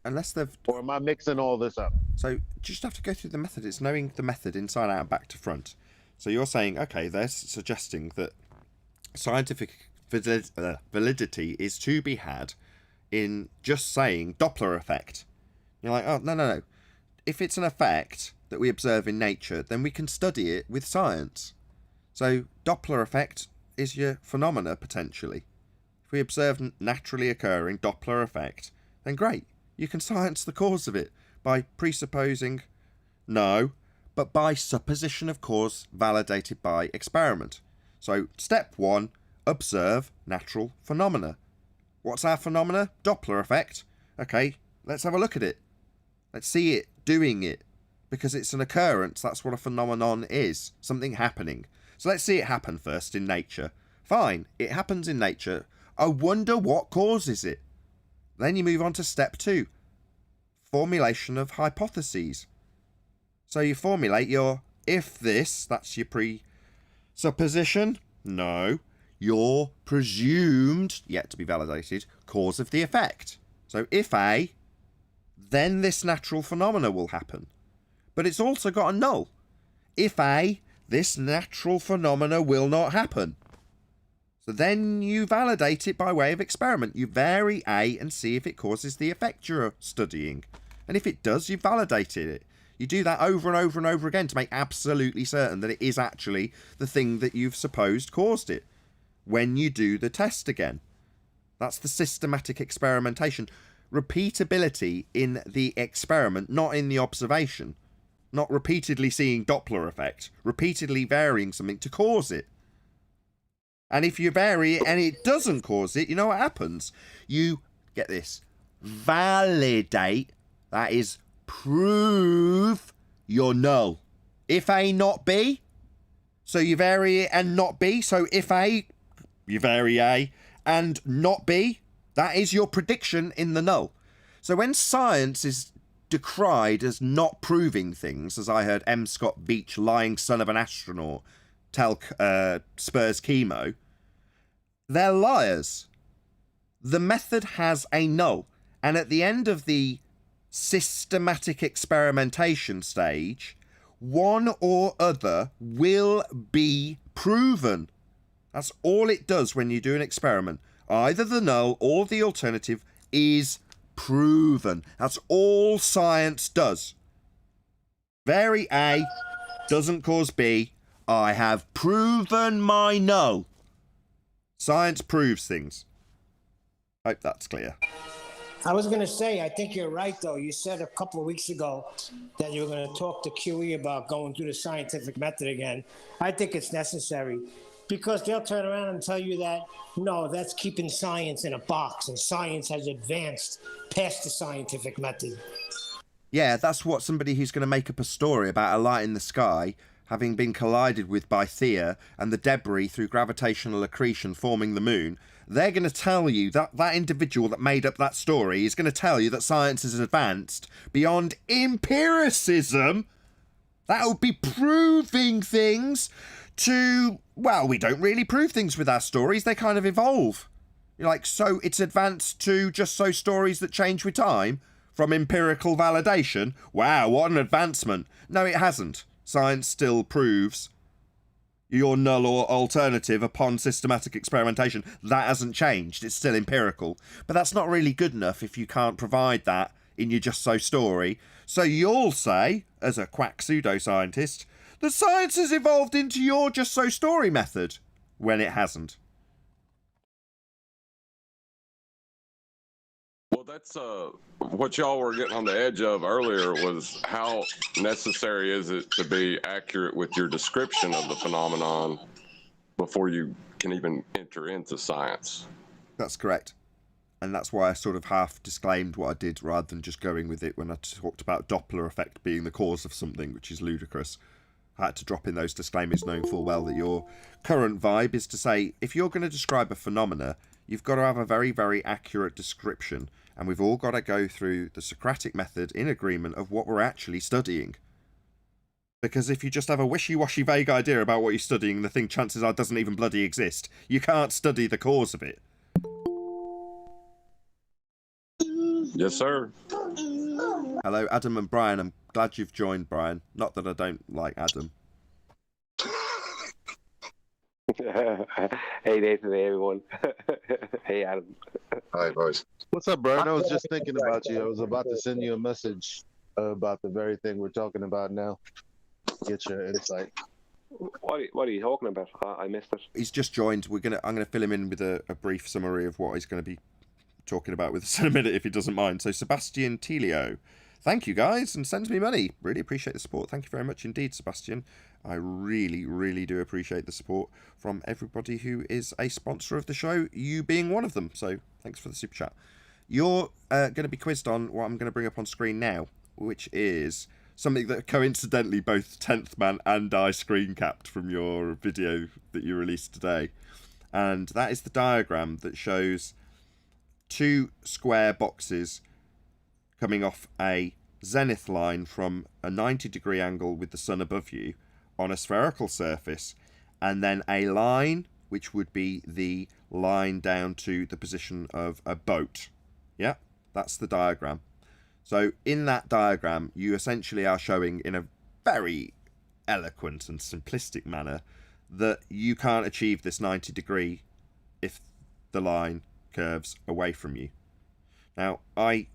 Unless they've... Or am I mixing all this up? So you just have to go through the method. It's knowing the method inside out and back to front. So you're saying, okay, they're suggesting that scientific validity is to be had in just saying Doppler effect. You're like, oh, no. If it's an effect that we observe in nature, then we can study it with science. So Doppler effect is your phenomena, potentially. If we observe naturally occurring Doppler effect, then great. You can science the cause of it by presupposing no, but by supposition of cause validated by experiment. So step 1, observe natural phenomena. What's our phenomena? Doppler effect. Okay, let's have a look at it. Let's see it doing it. Because it's an occurrence, that's what a phenomenon is. Something happening. So let's see it happen first in nature. Fine, it happens in nature. I wonder what causes it. Then you move on to step 2. Formulation of hypotheses. So you formulate your if this, that's your presupposition. No. Your presumed, yet to be validated, cause of the effect. So if A, then this natural phenomena will happen. But it's also got a null. If A, this natural phenomena will not happen. So then you validate it by way of experiment. You vary A and see if it causes the effect you're studying. And if it does, you validated it. You do that over and over and over again to make absolutely certain that it is actually the thing that you've supposed caused it. When you do the test again. That's the systematic experimentation. Repeatability in the experiment, not in the observation. Not repeatedly seeing Doppler effect. Repeatedly varying something to cause it. And if you vary it and it doesn't cause it, you know what happens? You, get this, validate, that is, prove your null. If A not B, so you vary it and not B. So if A, you vary A and not B, that is your prediction in the null. So when science is decried as not proving things, as I heard M. Scott Beach, lying son of an astronaut, tell Spurs Chemo, they're liars. The method has a null. And at the end of the systematic experimentation stage, one or other will be proven. That's all it does when you do an experiment. Either the null or the alternative is proven. That's all science does. Vary A, doesn't cause B. I have proven my null. Science proves things. Hope that's clear. I was going to say, I think you're right, though. You said a couple of weeks ago that you were going to talk to QE about going through the scientific method again. I think it's necessary because they'll turn around and tell you that, no, that's keeping science in a box and science has advanced past the scientific method. Yeah, that's what somebody who's going to make up a story about a light in the sky having been collided with by Theia and the debris through gravitational accretion forming the moon. They're going to tell you that that individual that made up that story is going to tell you that science is advanced beyond empiricism. That would be proving things to, well, we don't really prove things with our stories. They kind of evolve. You're like, so it's advanced to just so stories that change with time from empirical validation. Wow, what an advancement. No, it hasn't. Science still proves your null or alternative upon systematic experimentation. That hasn't changed. It's still empirical. But that's not really good enough if you can't provide that in your just so story. So you'll say, as a quack pseudoscientist, that science has evolved into your just so story method, when it hasn't. Well, that's what y'all were getting on the edge of earlier was how necessary is it to be accurate with your description of the phenomenon before you can even enter into science. That's correct. And that's why I sort of half disclaimed what I did rather than just going with it when I talked about Doppler effect being the cause of something, which is ludicrous. I had to drop in those disclaimers knowing full well that your current vibe is to say, if you're going to describe a phenomena, you've got to have a very, very accurate description. And we've all got to go through the Socratic method in agreement of what we're actually studying. Because if you just have a wishy-washy vague idea about what you're studying, the thing chances are doesn't even bloody exist. You can't study the cause of it. Yes, sir. Hello, Adam and Brian. I'm glad you've joined, Brian. Not that I don't like Adam. Hey, Nathan. Hey, everyone. Hey, Adam. Hi, boys. What's up, Brian? I was just thinking about you. I was about to send you a message about the very thing we're talking about now. Get your insight. What are you talking about? I missed it. He's just joined. I'm gonna fill him in with a brief summary of what he's going to be talking about with us in a minute, if he doesn't mind. So, Sebastian Telio, thank you guys, and sends me money. Really appreciate the support. Thank you very much indeed, Sebastian. I really, really do appreciate the support from everybody who is a sponsor of the show, you being one of them. So, thanks for the super chat. You're going to be quizzed on what I'm going to bring up on screen now, which is something that coincidentally both 10th Man and I screen capped from your video that you released today. And that is the diagram that shows two square boxes coming off a zenith line from a 90-degree angle with the sun above you on a spherical surface, and then a line which would be the line down to the position of a boat. Yeah, that's the diagram. So in that diagram, you essentially are showing in a very eloquent and simplistic manner that you can't achieve this 90-degree if the line curves away from you. Now, I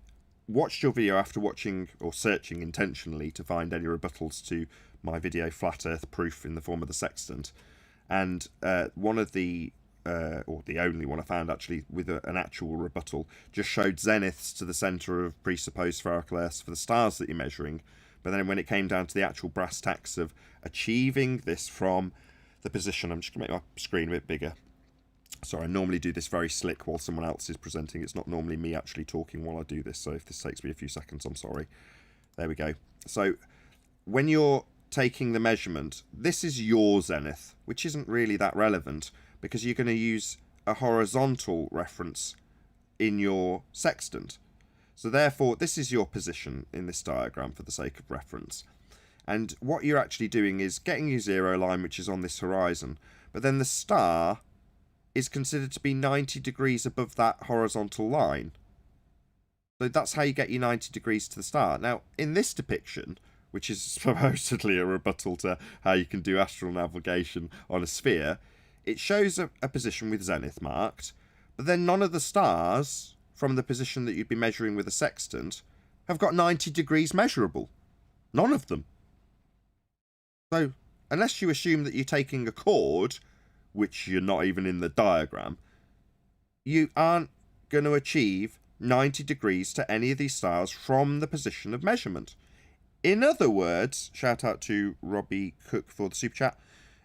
watched your video after watching or searching intentionally to find any rebuttals to my video Flat Earth Proof in the form of the sextant, and one of the or the only one I found actually with an actual rebuttal just showed zeniths to the centre of presupposed spherical Earths for the stars that you're measuring, but then when it came down to the actual brass tacks of achieving this from the position, I'm just going to make my screen a bit bigger, Sorry, I normally do this very slick while someone else is presenting. It's not normally me actually talking while I do this, so if this takes me a few seconds, I'm sorry. There we go. So when you're taking the measurement, this is your zenith, which isn't really that relevant because you're going to use a horizontal reference in your sextant. So therefore, this is your position in this diagram for the sake of reference. And what you're actually doing is getting your 0 line, which is on this horizon, but then the star is considered to be 90 degrees above that horizontal line. So that's how you get your 90 degrees to the star. Now, in this depiction, which is supposedly a rebuttal to how you can do astronavigation on a sphere, it shows a position with zenith marked, but then none of the stars from the position that you'd be measuring with a sextant have got 90 degrees measurable. None of them. So, unless you assume that you're taking a chord, which you're not even in the diagram, you aren't going to achieve 90 degrees to any of these stars from the position of measurement. In other words, shout out to Robbie Cook for the super chat.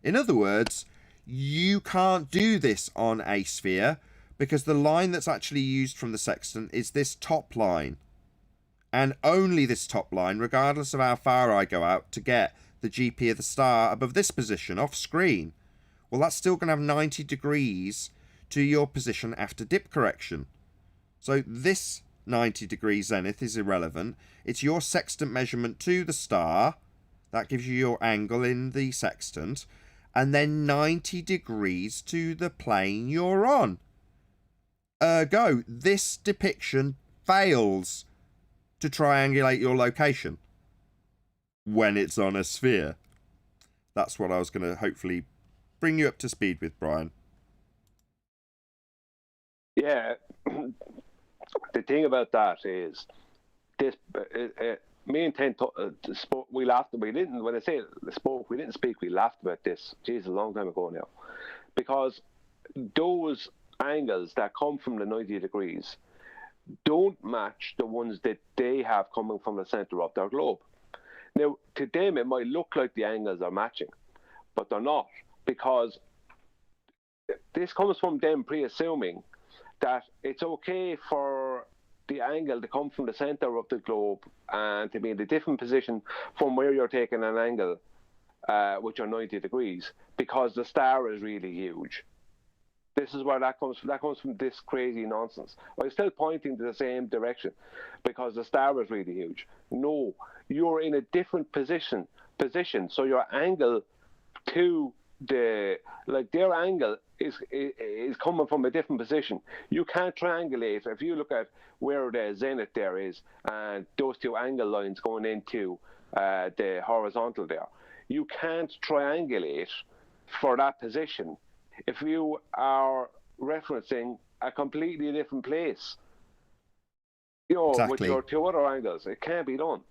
In other words, you can't do this on a sphere because the line that's actually used from the sextant is this top line. And only this top line, regardless of how far I go out to get the GP of the star above this position off screen. Well, that's still going to have 90 degrees to your position after dip correction. So this 90 degree zenith is irrelevant. It's your sextant measurement to the star. That gives you your angle in the sextant. And then 90 degrees to the plane you're on. Ergo, this depiction fails to triangulate your location when it's on a sphere. That's what I was going to hopefully bring you up to speed with, Brian. Yeah, the thing about that is this. Me and Ten spoke. We laughed. We didn't. When I say spoke, we didn't speak. We laughed about this. Geez, a long time ago now, because those angles that come from the 90 degrees don't match the ones that they have coming from the center of their globe. Now, to them, it might look like the angles are matching, but they're not, because this comes from them pre-assuming that it's okay for the angle to come from the center of the globe and to be in a different position from where you're taking an angle, which are 90 degrees, because the star is really huge. This is where that comes from. That comes from this crazy nonsense. I'm still pointing to the same direction because the star is really huge. No, you're in a different position. So your angle to their angle is coming from a different position. You can't triangulate. If you look at where the zenith there is and those two angle lines going into the horizontal there, you can't triangulate for that position if you are referencing a completely different place. You know, exactly. With your two other angles, it can't be done.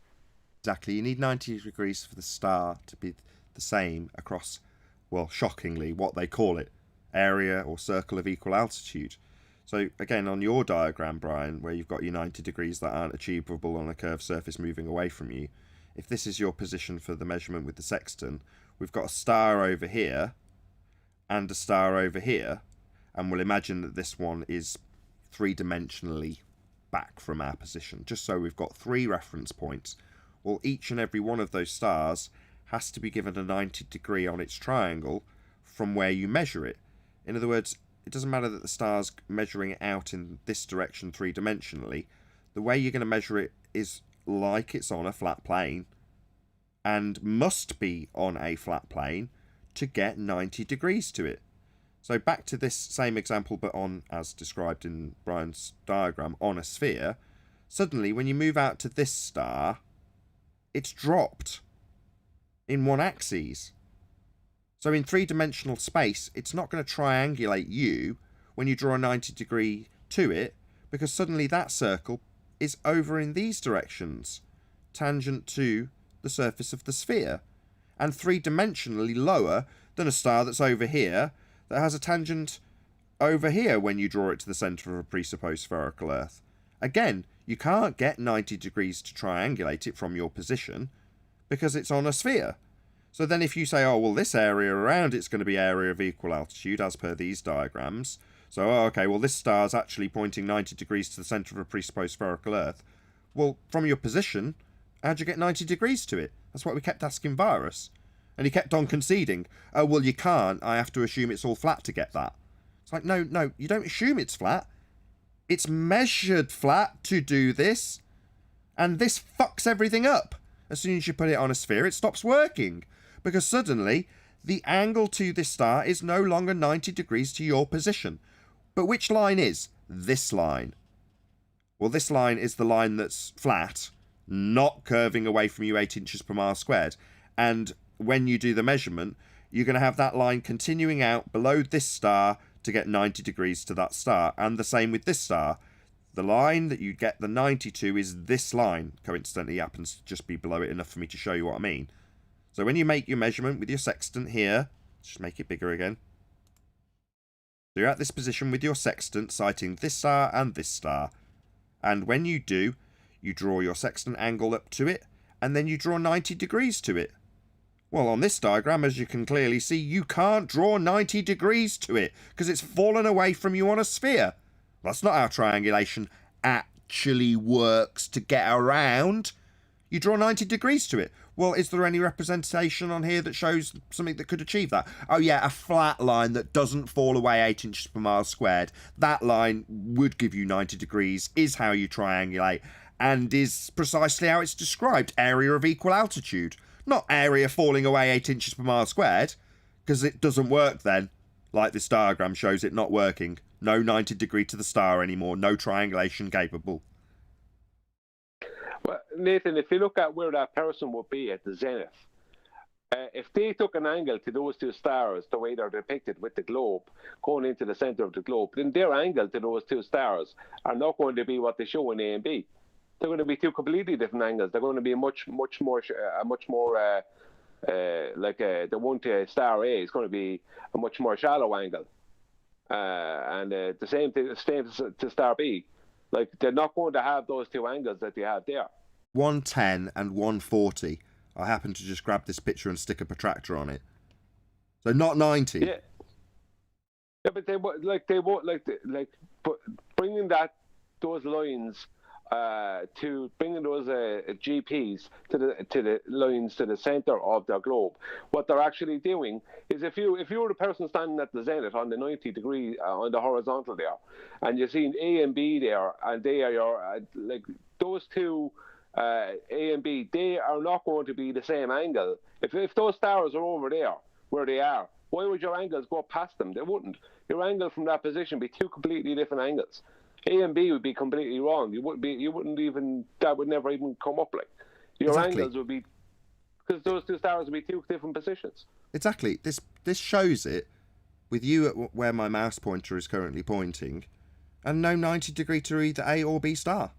Exactly. You need 90 degrees for the star to be the same across, well, shockingly, what they call it, area or circle of equal altitude. So again, on your diagram, Brian, where you've got your 90 degrees that aren't achievable on a curved surface moving away from you, if this is your position for the measurement with the sextant, we've got a star over here and a star over here, and we'll imagine that this one is three-dimensionally back from our position, just so we've got 3 reference points. Well, each and every one of those stars has to be given a 90 degree on its triangle from where you measure it. In other words, it doesn't matter that the star's measuring it out in this direction three-dimensionally. The way you're going to measure it is like it's on a flat plane, and must be on a flat plane to get 90 degrees to it. So back to this same example, but on, as described in Brian's diagram, on a sphere. Suddenly, when you move out to this star, it's dropped in one axis. So in three-dimensional space, it's not going to triangulate you when you draw a 90 degree to it, because suddenly that circle is over in these directions, tangent to the surface of the sphere, and three-dimensionally lower than a star that's over here that has a tangent over here when you draw it to the centre of a presupposed spherical Earth. Again, you can't get 90 degrees to triangulate it from your position because it's on a sphere. So then if you say, oh, well, this area around it's going to be area of equal altitude as per these diagrams, So, okay, well, this star is actually pointing 90 degrees to the centre of a presupposed spherical Earth. Well, from your position, how'd you get 90 degrees to it? That's what we kept asking Virus. And he kept on conceding, oh, well, you can't. I have to assume it's all flat to get that. It's like, no, you don't assume it's flat. It's measured flat to do this. And this fucks everything up. As soon as you put it on a sphere, it stops working. Because suddenly, the angle to this star is no longer 90 degrees to your position. But which line is? This line. Well, this line is the line that's flat, not curving away from you 8 inches per mile squared. And when you do the measurement, you're going to have that line continuing out below this star to get 90 degrees to that star. And the same with this star. The line that you get the 90 to is this line. Coincidentally, happens to just be below it enough for me to show you what I mean. So when you make your measurement with your sextant here, just make it bigger again. So you're at this position with your sextant, sighting this star and this star. And when you do, you draw your sextant angle up to it, and then you draw 90 degrees to it. Well, on this diagram, as you can clearly see, you can't draw 90 degrees to it, because it's fallen away from you on a sphere. That's not how triangulation actually works to get around. You draw 90 degrees to it. Well, is there any representation on here that shows something that could achieve that? Oh yeah, a flat line that doesn't fall away 8 inches per mile squared. That line would give you 90 degrees, is how you triangulate, and is precisely how it's described. Area of equal altitude. Not area falling away 8 inches per mile squared, because it doesn't work then. Like this diagram shows it not working. No 90 degree to the star anymore. No triangulation capable. Well, Nathan, if you look at where that person would be at the zenith, if they took an angle to those two stars, the way they're depicted with the globe, going into the center of the globe, then their angle to those two stars are not going to be what they show in A and B. They're going to be two completely different angles. They're going to be much more like the one to star A is going to be a much more shallow angle, and the same to star B. Like, they're not going to have those two angles that they have there. 110 and 140. I happen to just grab this picture and stick a protractor on it. So not 90. Yeah. Yeah, but but bringing those lines to bringing those GPs to the lines to the center of the globe. What they're actually doing is, if you were the person standing at the zenith on the 90 degree on the horizontal there, and you're seeing A and B there, and they are your like those two A and B, they are not going to be the same angle. If those stars are over there where they are, why would your angles go past them? They wouldn't. Your angle from that position would be two completely different angles. A and B would be completely wrong. You wouldn't even, that would never even come up. Like, your angles would be, because those two stars would be two different positions. Exactly. This shows it with you at where my mouse pointer is currently pointing, and no 90 degree to either A or B star.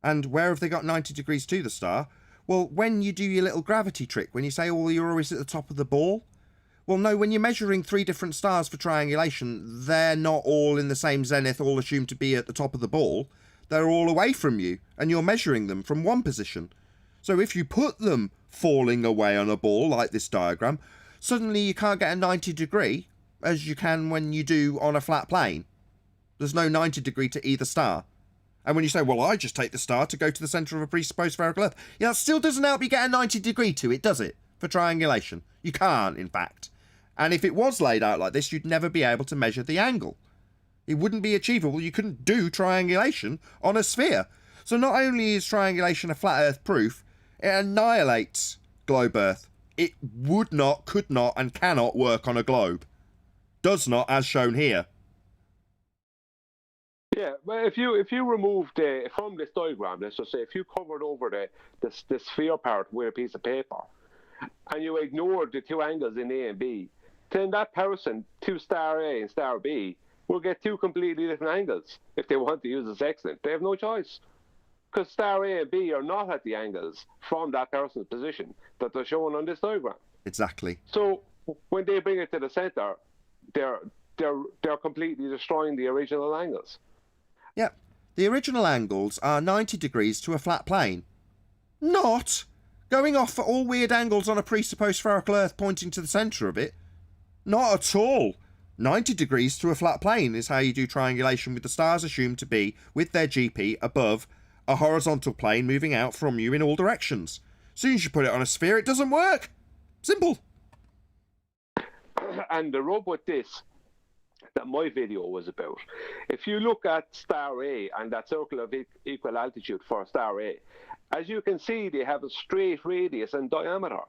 And where have they got 90 degrees to the star? Well, when you do your little gravity trick, when you say, oh, you're always at the top of the ball. Well, no, when you're measuring 3 different stars for triangulation, they're not all in the same zenith, all assumed to be at the top of the ball. They're all away from you, and you're measuring them from one position. So if you put them falling away on a ball, like this diagram, suddenly you can't get a 90 degree, as you can when you do on a flat plane. There's no 90 degree to either star. And when you say, well, I just take the star to go to the centre of a presupposed spherical Earth, yeah, that still doesn't help you get a 90 degree to it, does it? For triangulation. You can't, in fact. And if it was laid out like this, you'd never be able to measure the angle. It wouldn't be achievable. You couldn't do triangulation on a sphere. So not only is triangulation a flat Earth proof, it annihilates globe Earth. It would not, could not, and cannot work on a globe. Does not, as shown here. Yeah, well, if you removed from this diagram, let's just say, if you covered over the sphere part with a piece of paper, and you ignored the two angles in A and B, then that person, to star A and star B, will get two completely different angles if they want to use a sextant. They have no choice. Because star A and B are not at the angles from that person's position that they're shown on this diagram. Exactly. So when they bring it to the center, they're completely destroying the original angles. Yeah. The original angles are 90 degrees to a flat plane. Not going off for all weird angles on a presupposed spherical Earth pointing to the centre of it. Not at all. 90 degrees to a flat plane is how you do triangulation, with the stars assumed to be with their GP above a horizontal plane moving out from you in all directions. As soon as you put it on a sphere, it doesn't work. Simple. And the rub with this that my video was about, if you look at star A and that circle of equal altitude for star A, as you can see, they have a straight radius and diameter.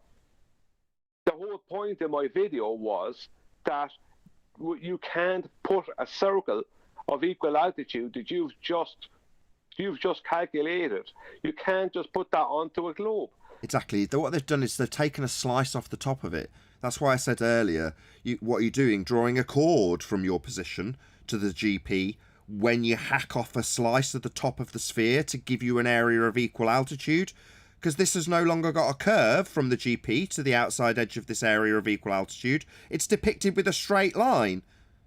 The whole point of my video was that you can't put a circle of equal altitude that you've just calculated. You can't just put that onto a globe. Exactly. What they've done is they've taken a slice off the top of it. That's why I said earlier, what you're doing, drawing a chord from your position to the GP when you hack off a slice of the top of the sphere to give you an area of equal altitude, because this has no longer got a curve from the GP to the outside edge of this area of equal altitude. It's depicted with a straight line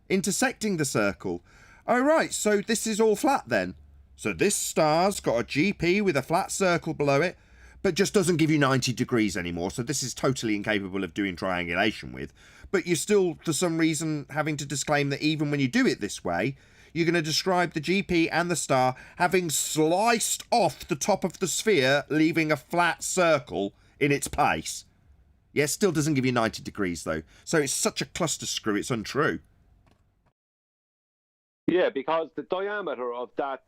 intersecting the circle. Oh, right, so this is all flat then. So this star's got a GP with a flat circle below it, but just doesn't give you 90 degrees anymore. So this is totally incapable of doing triangulation with. But you're still, for some reason, having to disclaim that even when you do it this way, you're going to describe the GP and the star having sliced off the top of the sphere, leaving a flat circle in its place. Yeah, it still doesn't give you 90 degrees, though. So it's such a cluster screw, it's untrue. Yeah, because the diameter of that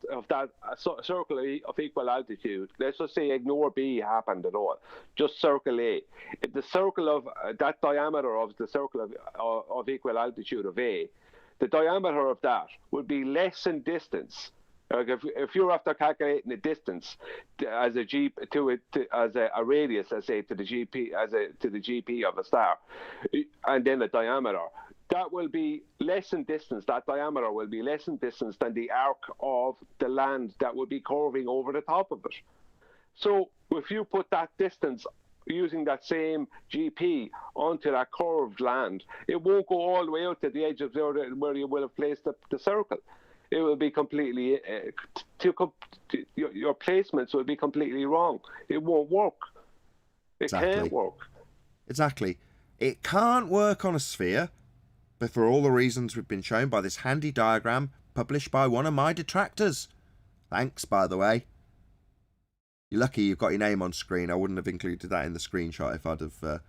circle of equal altitude, let's just say ignore B happened at all, just circle A. If the circle of that diameter of the circle of equal altitude of A, the diameter of that would be less in distance. Like if you're after calculating the distance as a radius, let's say to the GP of a star, and then the diameter, that will be less in distance. That diameter will be less in distance than the arc of the land that would be curving over the top of it. So if you put that distance using that same GP onto that curved land, it won't go all the way out to the edge of where you will have placed the circle. It will be completely, your placements will be completely wrong. It won't work. It can't work. Exactly. It can't work on a sphere, but for all the reasons we've been shown by this handy diagram published by one of my detractors. Thanks, by the way. You're lucky you've got your name on screen. I wouldn't have included that in the screenshot if I'd have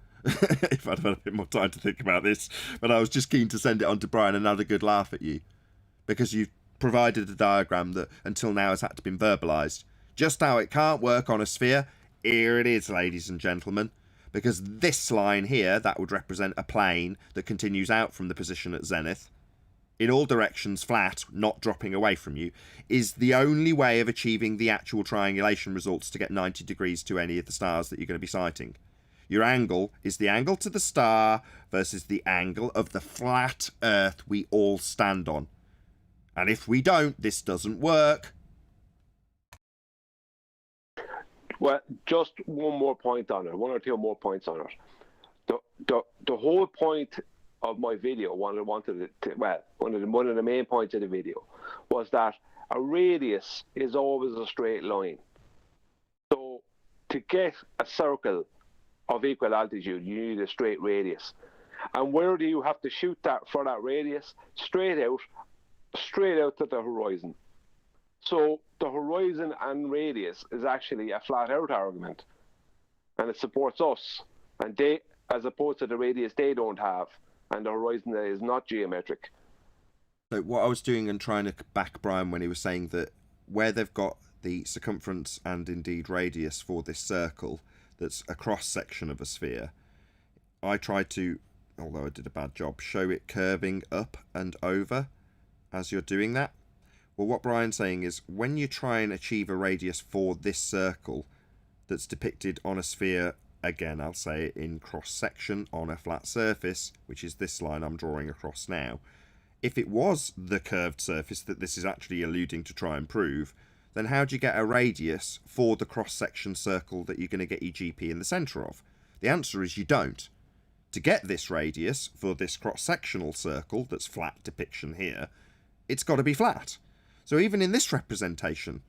if I'd had a bit more time to think about this. But I was just keen to send it on to Brian and have a good laugh at you, because you've provided a diagram that until now has had to be verbalised. Just how it can't work on a sphere, here it is, ladies and gentlemen. Because this line here, that would represent a plane that continues out from the position at zenith, in all directions flat, not dropping away from you, is the only way of achieving the actual triangulation results to get 90 degrees to any of the stars that you're going to be sighting. Your angle is the angle to the star versus the angle of the flat Earth we all stand on. And if we don't, this doesn't work. Well, just one more point on it, one or two more points on it. The whole point of my video, one of the main points of the video was that a radius is always a straight line. So to get a circle of equal altitude, you need a straight radius. And where do you have to shoot that for that radius? Straight out to the horizon. So the horizon and radius is actually a flat out argument, and it supports us. And they, as opposed to the radius they don't have, and the horizon is not geometric. So what I was doing and trying to back Brian when he was saying that where they've got the circumference and indeed radius for this circle that's a cross section of a sphere, I tried to, although I did a bad job, show it curving up and over as you're doing that. Well, what Brian's saying is when you try and achieve a radius for this circle that's depicted on a sphere, again, I'll say it in cross-section on a flat surface, which is this line I'm drawing across now, if it was the curved surface that this is actually alluding to try and prove, then how do you get a radius for the cross-section circle that you're going to get your GP in the centre of? The answer is you don't. To get this radius for this cross-sectional circle that's flat depiction here, it's got to be flat. So even in this representation,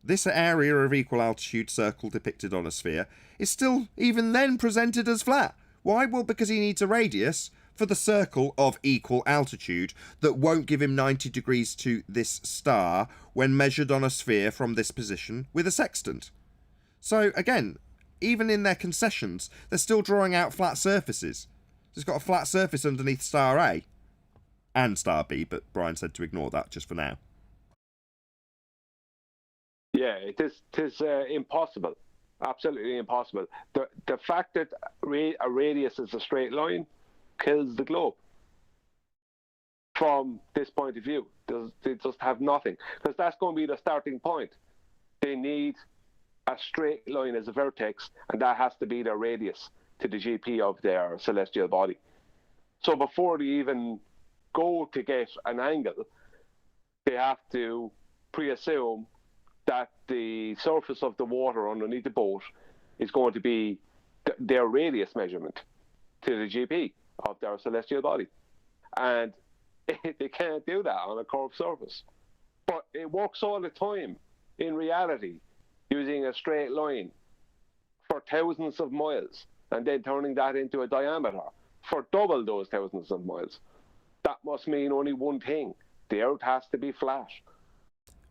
this area of equal altitude circle depicted on a sphere is still even then presented as flat. Why? Well, because he needs a radius for the circle of equal altitude that won't give him 90 degrees to this star when measured on a sphere from this position with a sextant. So again, even in their concessions, they're still drawing out flat surfaces. So it's got a flat surface underneath star A and star B, but Brian said to ignore that just for now. Yeah, it is impossible. Absolutely impossible. The fact that a radius is a straight line kills the globe from this point of view. They just have nothing, because that's going to be the starting point. They need a straight line as a vertex, and that has to be their radius to the GP of their celestial body. So before they even go to get an angle, they have to pre-assume that the surface of the water underneath the boat is going to be their radius measurement to the GP of their celestial body. And they can't do that on a curved surface. But it works all the time in reality, using a straight line for thousands of miles and then turning that into a diameter for double those thousands of miles. That must mean only one thing: the Earth has to be flat.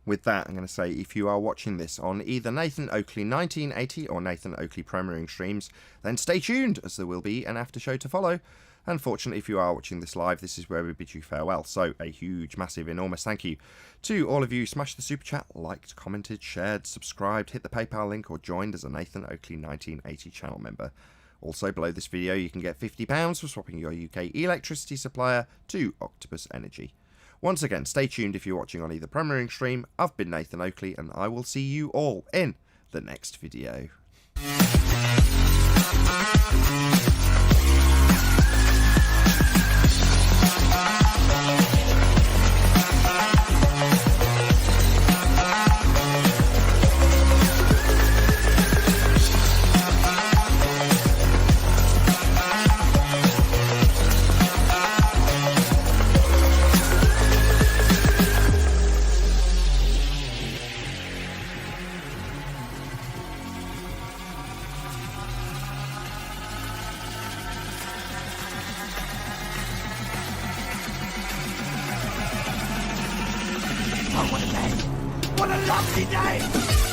With that, I'm going to say, if you are watching this on either Nathan Oakley 1980 or Nathan Oakley premiering streams, then stay tuned, as there will be an after show to follow. Unfortunately, if you are watching this live, this is where we bid you farewell. So a huge, massive, enormous thank you to all of you who smashed the super chat, liked, commented, shared, subscribed, hit the PayPal link, or joined as a Nathan Oakley 1980 channel member. Also, below this video, you can get £50 for swapping your UK electricity supplier to Octopus Energy. Once again, stay tuned if you're watching on either premiering stream. I've been Nathan Oakley, and I will see you all in the next video. What a lovely day!